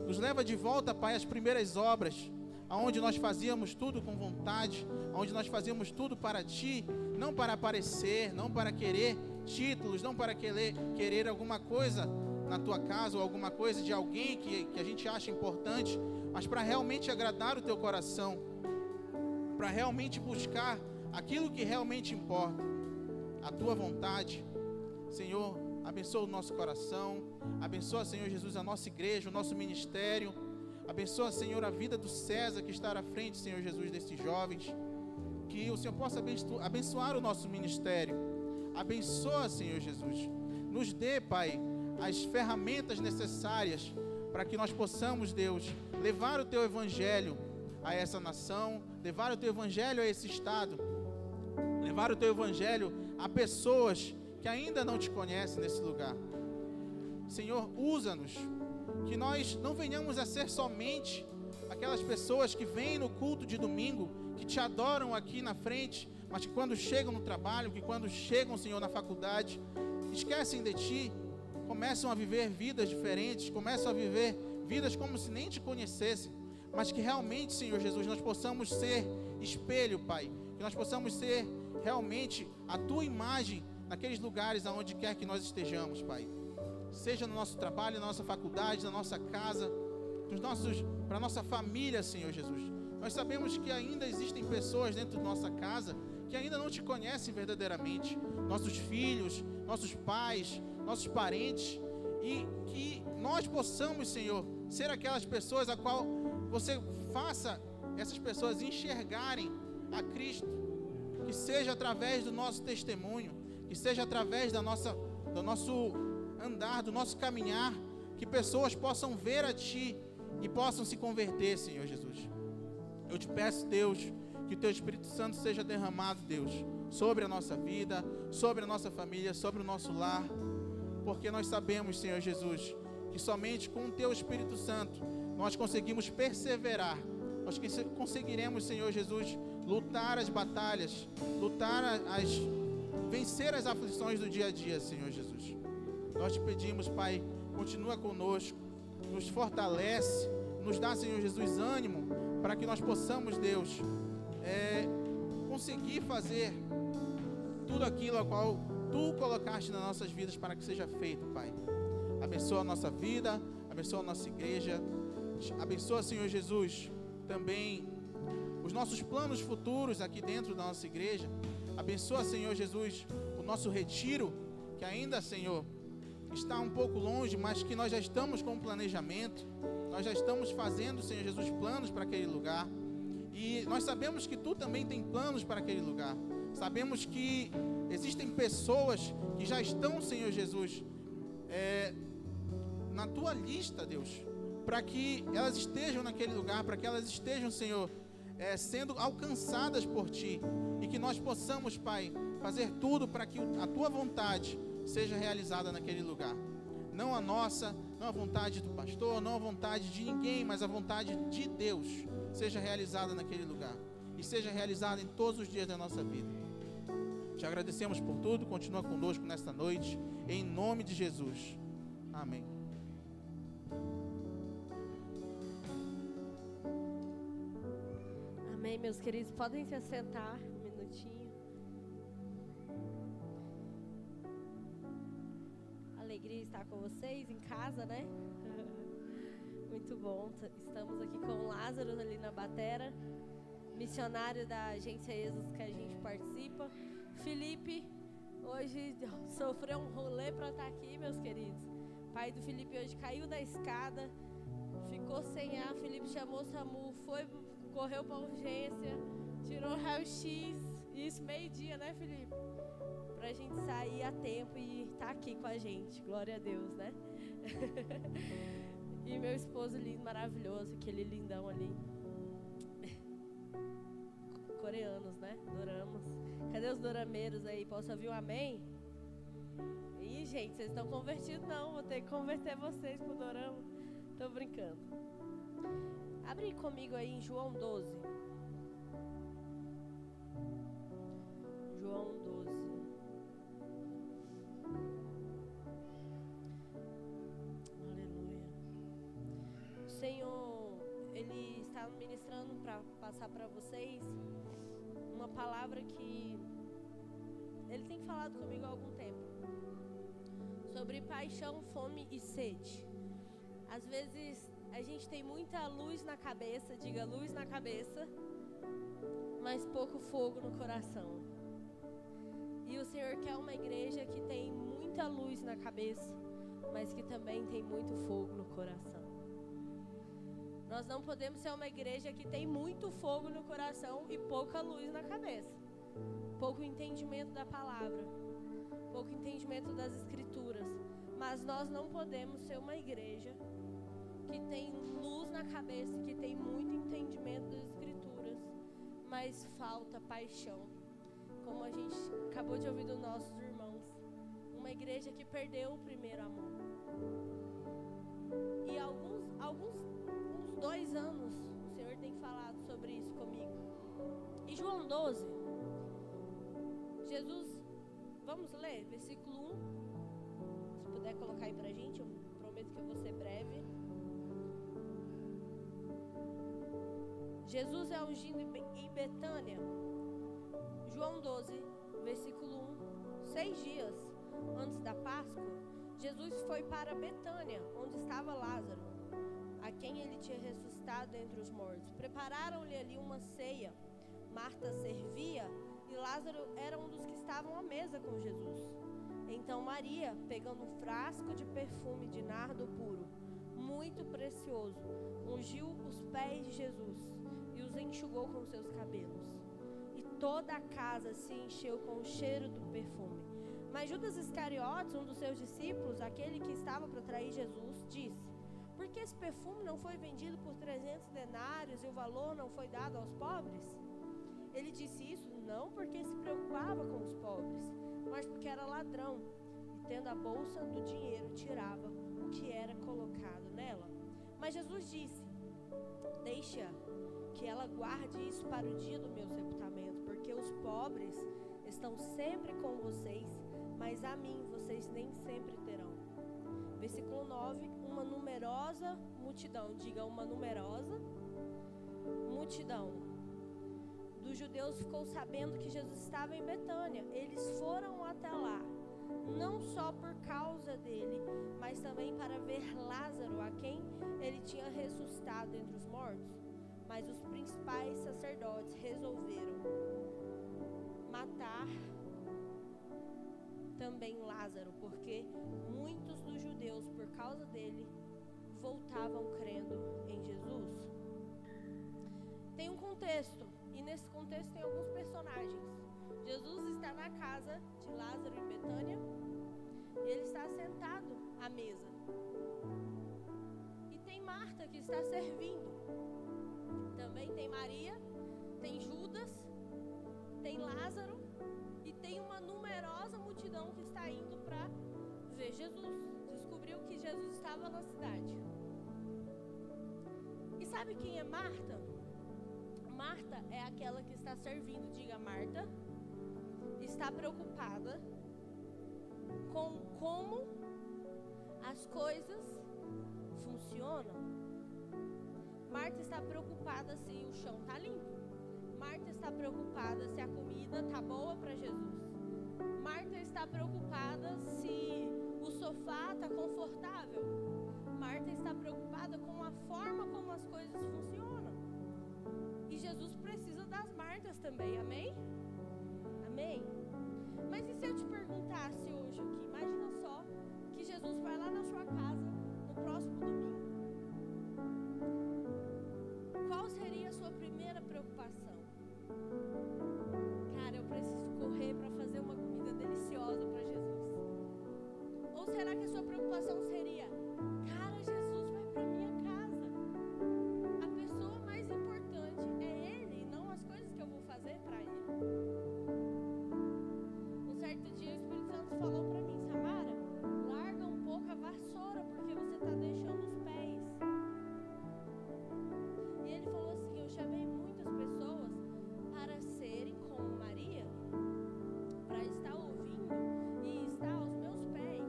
S3: Nos leva de volta, Pai, às primeiras obras, aonde nós fazíamos tudo com vontade, aonde nós fazíamos tudo para Ti, não para aparecer, não para querer títulos, não para querer alguma coisa na Tua casa ou alguma coisa de alguém que a gente acha importante, mas para realmente agradar o Teu coração, para realmente buscar aquilo que realmente importa, a Tua vontade. Senhor, abençoa o nosso coração, abençoa, Senhor Jesus, a nossa igreja, o nosso ministério, abençoa, Senhor, a vida do César que está à frente, Senhor Jesus, desses jovens, que o Senhor possa abençoar o nosso ministério. Abençoa, Senhor Jesus, nos dê, Pai, as ferramentas necessárias para que nós possamos, Deus, levar o Teu Evangelho a essa nação, levar o Teu Evangelho a esse estado, levar o Teu Evangelho a pessoas que ainda não Te conhecem nesse lugar. Senhor, usa-nos, que nós não venhamos a ser somente aquelas pessoas que vêm no culto de domingo, que Te adoram aqui na frente, mas que quando chegam no trabalho, que quando chegam, Senhor, na faculdade, esquecem de Ti, começam a viver vidas diferentes, começam a viver vidas como se nem Te conhecessem, mas que realmente, Senhor Jesus, nós possamos ser espelho, Pai, que nós possamos ser realmente a Tua imagem naqueles lugares aonde quer que nós estejamos, Pai. Seja no nosso trabalho, na nossa faculdade, na nossa casa, para a nossa família, Senhor Jesus. Nós sabemos que ainda existem pessoas dentro da nossa casa que ainda não Te conhecem verdadeiramente. Nossos filhos, nossos pais, nossos parentes. E que nós possamos, Senhor, ser aquelas pessoas a qual você faça essas pessoas enxergarem a Cristo, que seja através do nosso testemunho, que seja através do nosso andar, do nosso caminhar, que pessoas possam ver a Ti e possam se converter, Senhor Jesus. Eu te peço, Deus, que o Teu Espírito Santo seja derramado, Deus, sobre a nossa vida, sobre a nossa família, sobre o nosso lar, porque nós sabemos, Senhor Jesus, que somente com o Teu Espírito Santo nós conseguimos perseverar, nós conseguiremos, Senhor Jesus, lutar as batalhas, vencer as aflições do dia a dia, Senhor Jesus. Nós te pedimos, Pai, continua conosco, nos fortalece, nos dá, Senhor Jesus, ânimo, para que nós possamos, Deus, conseguir fazer tudo aquilo a qual Tu colocaste nas nossas vidas para que seja feito, Pai. Abençoa a nossa vida, abençoa a nossa igreja, abençoa, Senhor Jesus, também os nossos planos futuros aqui dentro da nossa igreja. Abençoa, Senhor Jesus, o nosso retiro, que ainda, Senhor, está um pouco longe, mas que nós já estamos com um planejamento, nós já estamos fazendo, Senhor Jesus, planos para aquele lugar, e nós sabemos que Tu também tem planos para aquele lugar. Sabemos que existem pessoas que já estão, Senhor Jesus, na Tua lista, Deus, para que elas estejam naquele lugar, para que elas estejam, Senhor, sendo alcançadas por Ti, e que nós possamos, Pai, fazer tudo para que a Tua vontade seja realizada naquele lugar. Não a nossa, não a vontade do pastor, não a vontade de ninguém, mas a vontade de Deus seja realizada naquele lugar, e seja realizada em todos os dias da nossa vida. Te agradecemos por tudo, continua conosco nesta noite, em nome de Jesus. Amém.
S2: Amém, meus queridos, podem se assentar um minutinho. Alegria estar com vocês em casa, né? Muito bom. Estamos aqui com o Lázaro ali na batera, missionário da agência ESOS que a gente participa. Felipe hoje sofreu um rolê para estar aqui, meus queridos. O pai do Felipe hoje caiu da escada, ficou sem ar. Felipe chamou o SAMU, correu para urgência, tirou raio-x, isso meio-dia, né, Felipe? Pra gente sair a tempo e estar aqui com a gente, glória a Deus, né? E meu esposo lindo, maravilhoso, aquele lindão ali. Coreanos, né? Doramas. Cadê os dorameiros aí? Posso ouvir um amém? Ih, gente, vocês estão convertidos não, vou ter que converter vocês pro dorama. Tô brincando. Abre comigo aí em João 12. João 12. Aleluia. O Senhor, Ele está ministrando para passar para vocês uma palavra que Ele tem falado comigo há algum tempo. Sobre paixão, fome e sede. Às vezes a gente tem muita luz na cabeça, diga luz na cabeça, mas pouco fogo no coração. E o Senhor quer uma igreja que tem muita luz na cabeça, mas que também tem muito fogo no coração. Nós não podemos ser uma igreja que tem muito fogo no coração e pouca luz na cabeça. Pouco entendimento da palavra, pouco entendimento das escrituras. Mas nós não podemos ser uma igreja que tem luz na cabeça, que tem muito entendimento das escrituras, mas falta paixão. Como a gente acabou de ouvir dos nossos irmãos, uma igreja que perdeu o primeiro amor. E uns 2 anos, o Senhor tem falado sobre isso comigo. Em João 12, Jesus, vamos ler, versículo 1. Se puder colocar aí pra gente, eu prometo que eu vou ser breve. Jesus é ungido em Betânia. João 12, versículo 1. 6 dias antes da Páscoa, Jesus foi para Betânia, onde estava Lázaro, a quem ele tinha ressuscitado dentre os mortos. Prepararam-lhe ali uma ceia. Marta servia e Lázaro era um dos que estavam à mesa com Jesus. Então Maria, pegando um frasco de perfume de nardo puro, muito precioso, ungiu os pés de Jesus e os enxugou com seus cabelos. E toda a casa se encheu com o cheiro do perfume. Mas Judas Iscariotes, um dos seus discípulos, aquele que estava para trair Jesus, disse: por que esse perfume não foi vendido por 300 denários e o valor não foi dado aos pobres? Ele disse isso não porque se preocupava com os pobres, mas porque era ladrão e, tendo a bolsa do dinheiro, tirava o que era colocado nela. Mas Jesus disse: deixa que ela guarde isso para o dia do meu sepultamento, porque os pobres estão sempre com vocês, mas a mim vocês nem sempre terão. Versículo 9, uma numerosa multidão, diga uma numerosa multidão dos judeus ficou sabendo que Jesus estava em Betânia. Eles foram até lá, não só por causa dele, mas também para ver Lázaro, a quem ele tinha ressuscitado entre os mortos. Mas os principais sacerdotes resolveram matar também Lázaro, porque muitos dos judeus, por causa dele, voltavam crendo em Jesus. Tem um contexto, e nesse contexto tem alguns personagens. Jesus está na casa de Lázaro em Betânia, e ele está sentado à mesa. E tem Marta que está servindo. Também tem Maria, tem Judas, tem Lázaro e tem uma numerosa multidão que está indo para ver Jesus. Descobriu que Jesus estava na cidade. E sabe quem é Marta? Marta é aquela que está servindo. Diga, Marta está preocupada com como as coisas funcionam. Marta está preocupada se o chão está limpo. Marta está preocupada se a comida está boa para Jesus. Marta está preocupada se o sofá está confortável. Marta está preocupada com a forma como as coisas funcionam. E Jesus precisa das Martas também, amém? Amém? Mas e se eu te perguntasse hoje aqui, imagina só que Jesus vai lá na sua casa no próximo domingo. Qual seria a sua primeira preocupação? Cara, eu preciso correr para fazer uma comida deliciosa para Jesus. Ou será que a sua preocupação seria: cara, Jesus vai para minha casa. A pessoa mais importante é Ele, e não as coisas que eu vou fazer para Ele. Um certo dia o Espírito Santo falou para mim: Samara, larga um pouco a vassoura, porque você está deixando os pés. E ele falou assim: eu chamei muitas pessoas para serem como Maria, para estar ouvindo e estar aos meus pés,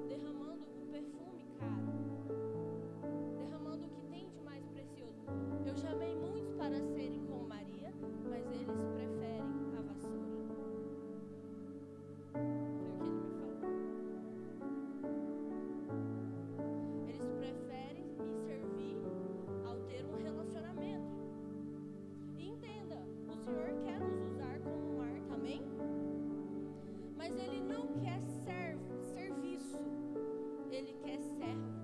S2: derramando o perfume caro, derramando o que tem de mais precioso. Eu chamei muitos para serem como Maria, mas eles preferem a vassoura. Foi o que ele me falou. Eles preferem me servir ao ter um relacionamento. E entenda, o Senhor quer nos usar como Marta, amém? Mas Ele não quer serviço, Ele quer servos.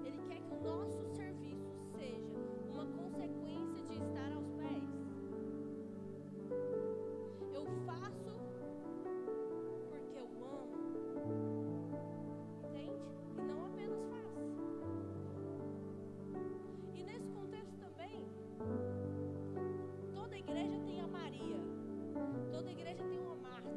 S2: Ele quer que o nosso serviço seja uma consequência de estar aos pés. Eu faço porque eu amo, entende? E não apenas faço. E nesse contexto também, toda igreja tem a Maria, toda igreja tem uma Marta,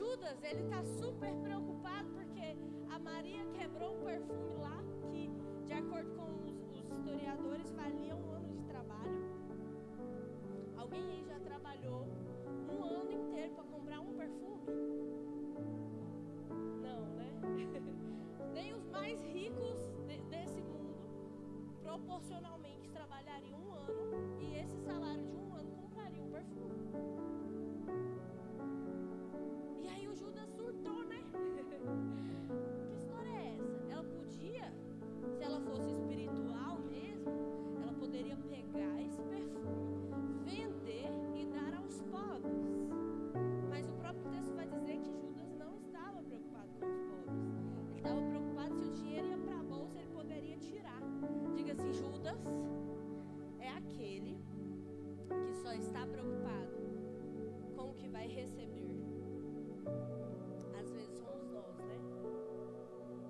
S2: Judas, ele está super preocupado porque a Maria quebrou um perfume lá que, de acordo com os historiadores, valia 1 ano de trabalho. Alguém aí já trabalhou 1 ano inteiro para comprar um perfume? Não, né? Nem os mais ricos desse mundo proporcionalmente trabalhariam 1 ano e esse salário de 1 ano compraria um perfume. E aí o Judas surtou, né? Que história é essa? Ela podia, se ela fosse espiritual mesmo, ela poderia pegar esse perfume, vender e dar aos pobres. Mas o próprio texto vai dizer que Judas não estava preocupado com os pobres. Ele estava preocupado se o dinheiro ia para a bolsa, ele poderia tirar. Diga assim, Judas é aquele que só está preocupado com o que vai receber. Às vezes somos nós, né?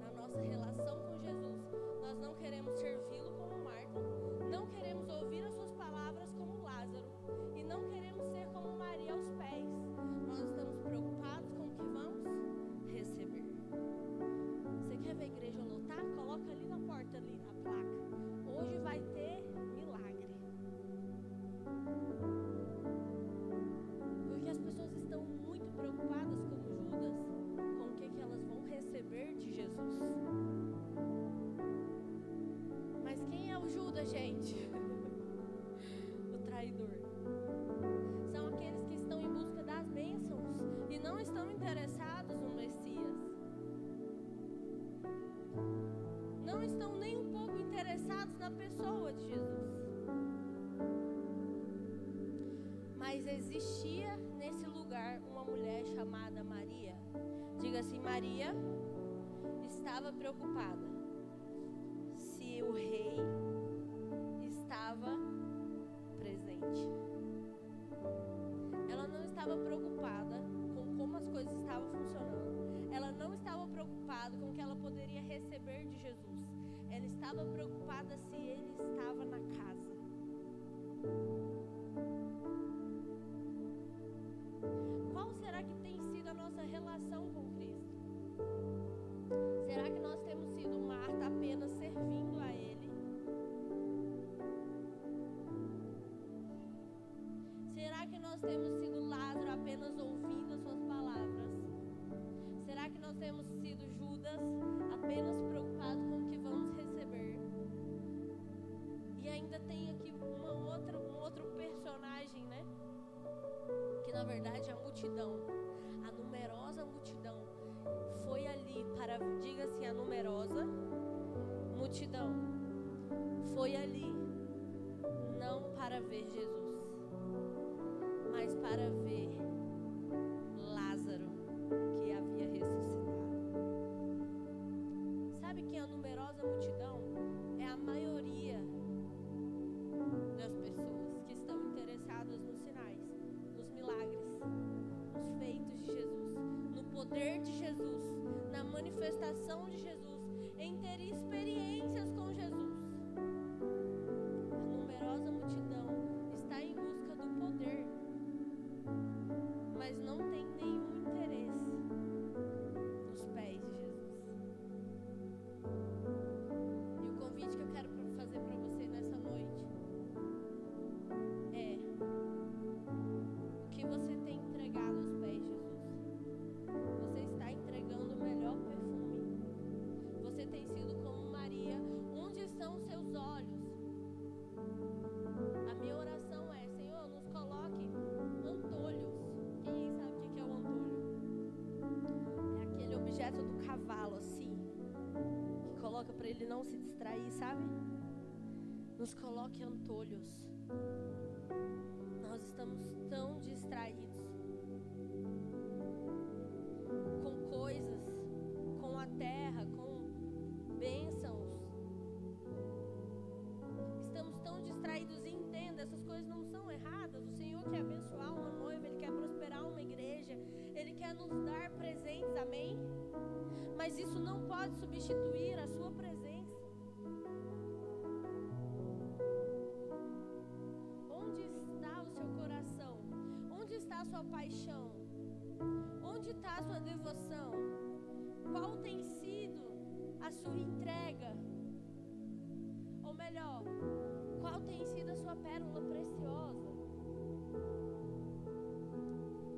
S2: Na nossa relação com Jesus, nós não queremos servi-lo como Marta, não queremos ouvir as suas palavras como Lázaro e não queremos ser como Maria aos pés. Nós estamos preocupados com o que vamos receber. Você quer ver a igreja lotar? Coloca ali na porta, ali na placa. Hoje vai ter milagre. Porque as pessoas estão muito preocupadas como Judas com o que elas vão receber de Jesus. Mas quem é o Judas, gente? O traidor. São aqueles que estão em busca das bênçãos e não estão interessados no Messias. Não estão nem um pouco interessados na pessoa de Jesus. Mas existia nesse lugar uma mulher chamada Maria. Diga assim, Maria estava preocupada se o rei estava presente. Ela não estava preocupada com como as coisas estavam funcionando. Ela não estava preocupada com o que ela poderia receber de Jesus. Ela estava preocupada se ele estava na casa. Qual será que tem sido a nossa relação com Cristo? Será que nós temos sido Marta apenas servindo a Ele? Será que nós temos sido Lázaro apenas ouvindo as suas palavras? Será que nós temos sido Judas apenas preocupado com o que vamos receber? E ainda tem aqui um outro personagem, né? Que na verdade é a multidão, a numerosa multidão foi ali para, diga assim, a numerosa multidão foi ali não para ver Jesus, mas para ver Lázaro que havia ressuscitado. Sabe que a numerosa multidão é a maioria das pessoas que estão interessadas nos sinais, nos milagres, nos feitos de Jesus, no poder de Jesus, na manifestação de Jesus, em ter experiências com Jesus. A numerosa multidão está em busca do poder, mas não tem nenhum interesse nos pés de Jesus. E o convite que eu quero fazer para você nessa noite é: o que você tem entregado aos pés de Jesus? Você está entregando o melhor perfume? Você tem sido como Maria? Onde estão os seus olhos? A minha oração é: Senhor, nos coloque antolhos. Quem aí sabe o que é o antolho? É aquele objeto do cavalo assim, que coloca para ele não se distrair, sabe? Nos coloque antolhos. Nós estamos tão distraídos com coisas, com a terra, com bênçãos. Estamos tão distraídos, e entenda, essas coisas não são erradas. O Senhor quer abençoar uma noiva, Ele quer prosperar uma igreja, Ele quer nos dar presentes, amém? Mas isso não pode substituir a sua presença. Onde está o seu coração? Onde está a sua paixão? Onde Onde está a sua devoção? Qual tem sido a sua entrega? Ou melhor, qual tem sido a sua pérola preciosa?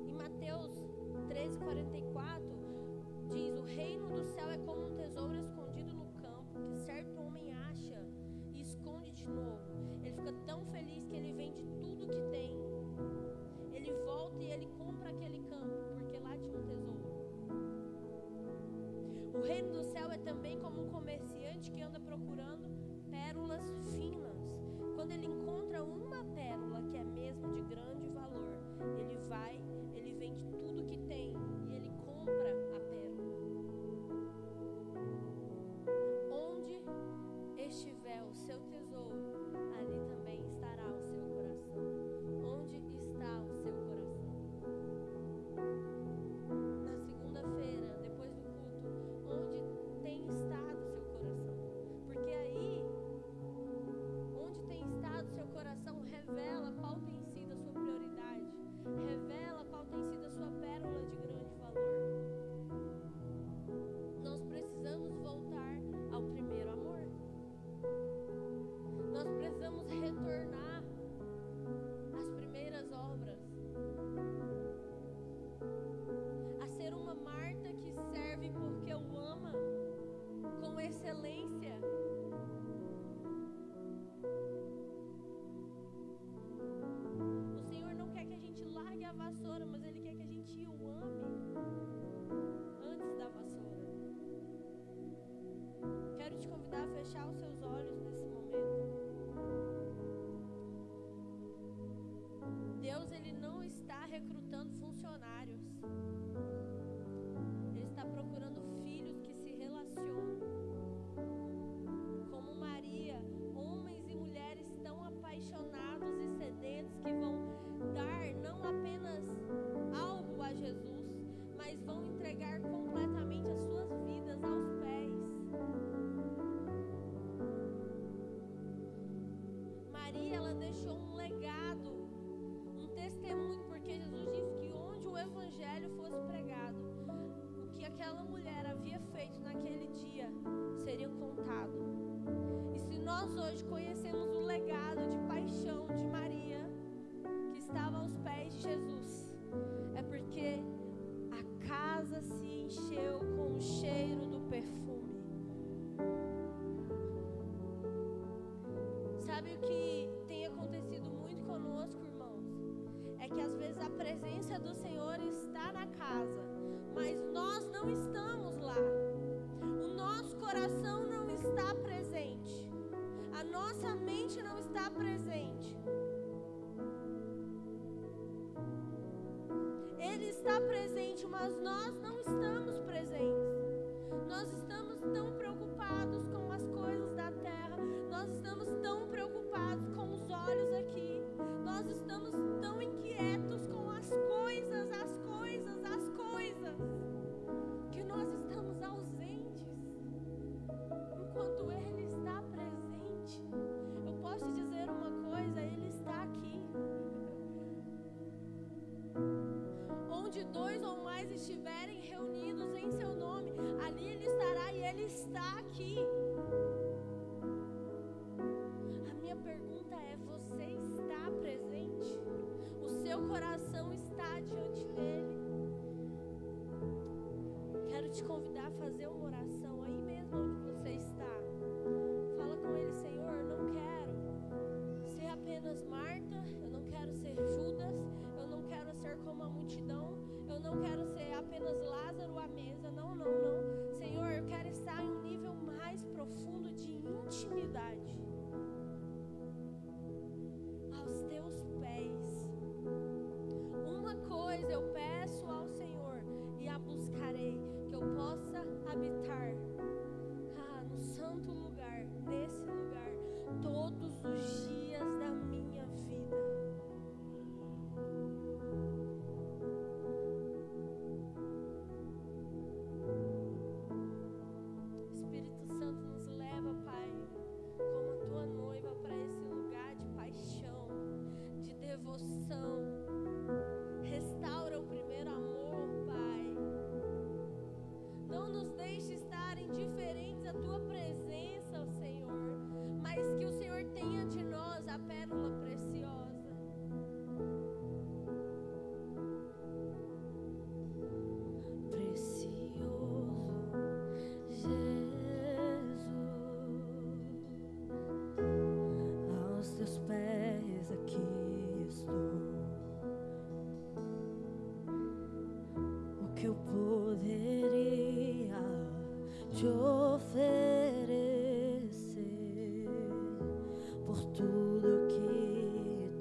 S2: Em Mateus 13:44 diz: o reino do céu é como um tesouro escondido no campo, que certo homem acha e esconde de novo. Ele fica tão feliz que ele vende tudo que tem. Ele volta e ele compra aquele campo, porque lá tinha um tesouro. O reino do céu é também como um comerciante que anda procurando pérolas finas. Quando ele encontra uma pérola que é mesmo de grande valor, ele vai, ele vende tudo que tem e ele compra a pérola. Onde estiver o seu tesouro, ali também estará o seu coração. Onde está o seu coração? Na segunda-feira, depois do culto, onde tem estado o seu coração? Porque aí, onde tem estado o seu coração, revela qual tem sido a sua prioridade, revela qual tem sido a sua pérola de grande valor. Nós precisamos voltar ao primeiro amor. Nós precisamos retornar às primeiras obras, a ser uma Marta que serve porque o ama com excelência. O Senhor não quer que a gente largue a vassoura, mas Ele quer que a gente o ame antes da vassoura. Quero te convidar a fechar os seus olhos nesse momento. Deus, Ele não está recrutando funcionários. Ele está procurando filhos que se relacionam. Como Maria, homens e mulheres tão apaixonados e sedentos que vão dar não apenas algo a Jesus, mas vão entregar completamente as suas vidas aos pés. Maria, ela deixou um legado, um testemunho, porque Jesus disse que onde o evangelho fosse pregado, o que aquela mulher havia feito naquele dia seria contado. E se nós hoje conhecemos o legado de paixão de Maria, que estava aos pés de Jesus, é porque a casa se encheu com o cheiro do perfume. Sabe o que tem acontecido muito conosco, irmãos? É que às vezes a presença do Senhor está na casa, mas nós não estamos lá. O nosso coração não está presente. A nossa mente não está presente. Ele está presente, mas nós não estamos presentes. Nós estamos tão preocupados com as coisas da terra. Nós estamos tão preocupados com os olhos aqui. Nós estamos tão inquietos com as coisas, que nós estamos ausentes, enquanto Ele está presente. Eu posso te dizer uma coisa, Ele está aqui. Onde 2 ou mais estiverem reunidos em seu nome, ali Ele estará, e Ele está aqui. A minha pergunta é: você está presente? O seu coração está diante dEle? Quero te convidar a fazer uma oração aí mesmo onde você está. Fala com Ele: Senhor, eu não quero ser apenas Marta, eu não quero ser Judas, eu não quero ser como a multidão, eu não quero ser apenas Lázaro à mesa, não. Senhor, eu quero estar em um nível mais profundo de intimidade aos teus pés. Uma coisa eu peço ao Senhor e a buscarei, que eu possa habitar que eu poderia te oferecer por tudo que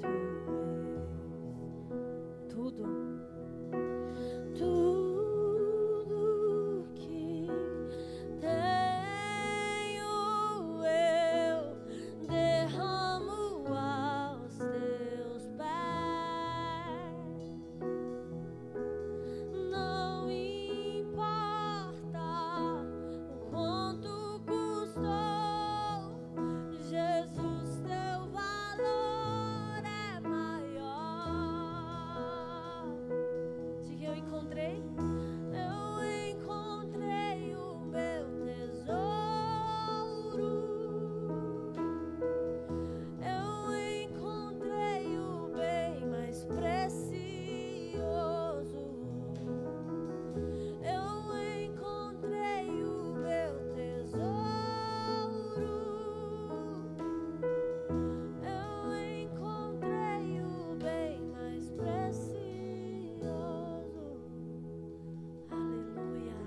S2: tu és, tudo que tenho eu derramo aos teus pés. Não importa o quanto custou, Jesus, teu valor é maior. Diga, eu encontrei o meu tesouro. Eu encontrei o bem mais precioso. Eu encontrei o meu tesouro. Eu encontrei o bem mais precioso. Aleluia.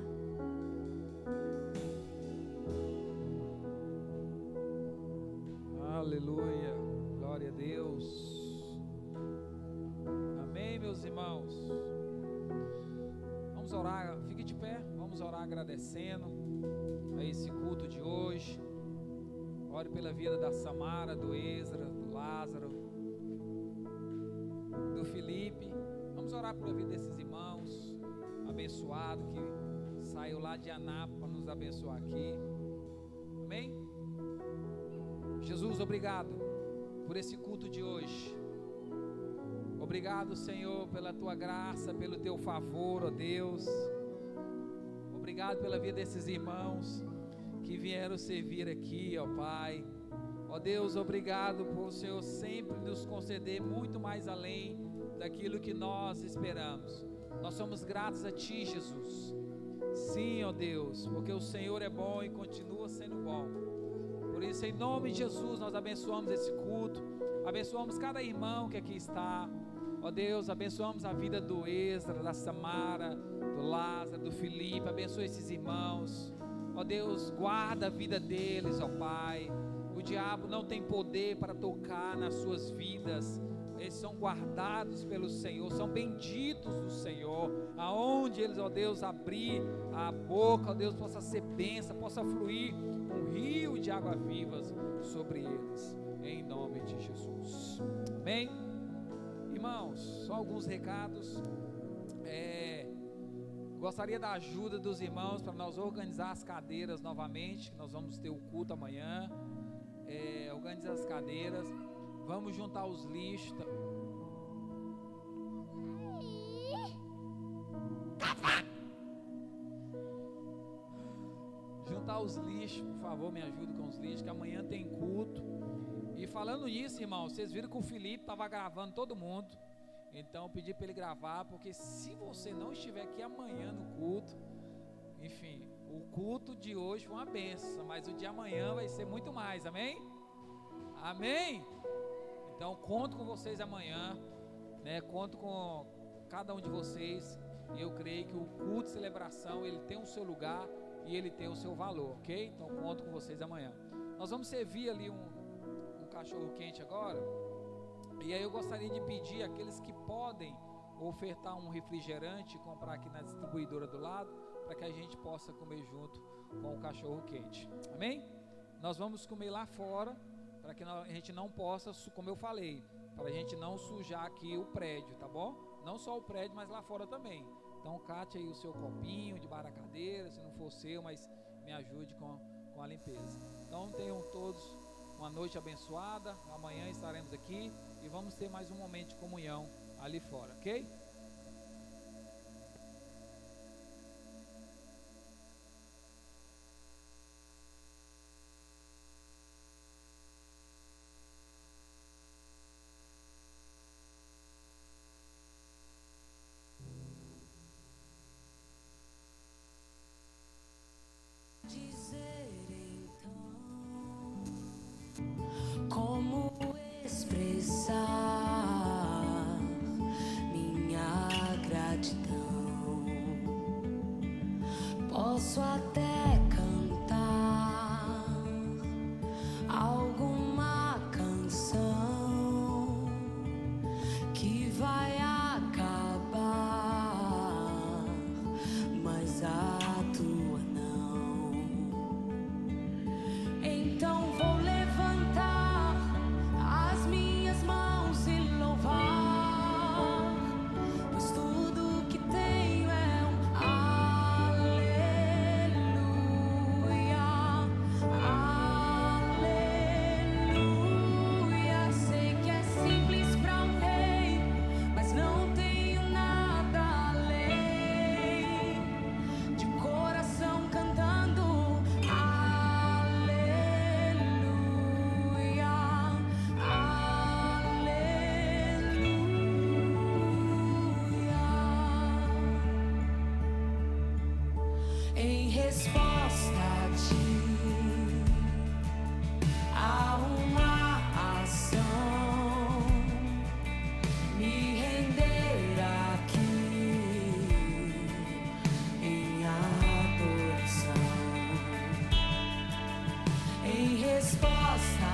S1: Aleluia, glória a Deus. Amém, meus irmãos. Vamos orar, fique de pé, vamos orar agradecendo a esse culto de hoje. Ore pela vida da Samara, do Ezra, do Lázaro, do Felipe. Vamos orar pela vida desses irmãos abençoados que saiu lá de Anápolis para nos abençoar aqui. Amém? Jesus, obrigado por esse culto de hoje. Obrigado, Senhor, pela tua graça, pelo teu favor, ó Deus. Obrigado pela vida desses irmãos que vieram servir aqui, ó Pai. Ó Deus, obrigado por o Senhor sempre nos conceder muito mais além daquilo que nós esperamos. Nós somos gratos a Ti, Jesus. Sim, ó Deus, porque o Senhor é bom e continua sendo bom. Por isso, em nome de Jesus, nós abençoamos esse culto, abençoamos cada irmão que aqui está. Ó Deus, abençoamos a vida do Ezra, da Samara, do Lázaro, do Felipe. Abençoa esses irmãos. Ó Deus, guarda a vida deles, ó Pai. O diabo não tem poder para tocar nas suas vidas. Eles são guardados pelo Senhor, são benditos do Senhor. Aonde eles, ó Deus, abrir a boca, ó Deus, possa ser bênção, possa fluir um rio de água vivas sobre eles, em nome de Jesus. Amém? Irmãos, só alguns recados. Gostaria da ajuda dos irmãos para nós organizar as cadeiras novamente. Nós vamos ter o culto amanhã. Organizar as cadeiras. Vamos juntar os lixos. Juntar os lixos, por favor, me ajude com os lixos, que amanhã tem culto. E falando nisso, irmão, vocês viram que o Felipe estava gravando todo mundo. Então eu pedi para ele gravar, porque se você não estiver aqui amanhã no culto, enfim, o culto de hoje foi uma benção, mas o de amanhã vai ser muito mais, amém? Amém? Então conto com vocês amanhã, né? Conto com cada um de vocês. E eu creio que o culto de celebração, ele tem o seu lugar e ele tem o seu valor, ok? Então conto com vocês amanhã. Nós vamos servir ali um cachorro quente agora. E aí eu gostaria de pedir àqueles que podem ofertar um refrigerante, comprar aqui na distribuidora do lado, para que a gente possa comer junto com o cachorro quente, amém? Nós vamos comer lá fora, para que a gente não possa, como eu falei, para a gente não sujar aqui o prédio, tá bom? Não só o prédio, mas lá fora também. Então cate aí o seu copinho de baracadeira, se não for seu, mas me ajude com a limpeza. Então tenham todos uma noite abençoada. Amanhã estaremos aqui e vamos ter mais um momento de comunhão ali fora, ok?
S2: Como expressar minha
S4: Posso até cantar alguma canção que vai acabar, mas a tua não. Então vou levantar as minhas mãos e louvar, pois tudo que tenho é um aleluia, aleluia. Sei que é simples para um rei, mas não tenho nada além de coração cantando aleluia, aleluia. Em resposta a ti, a uma ação, me render aqui em adoração. Em resposta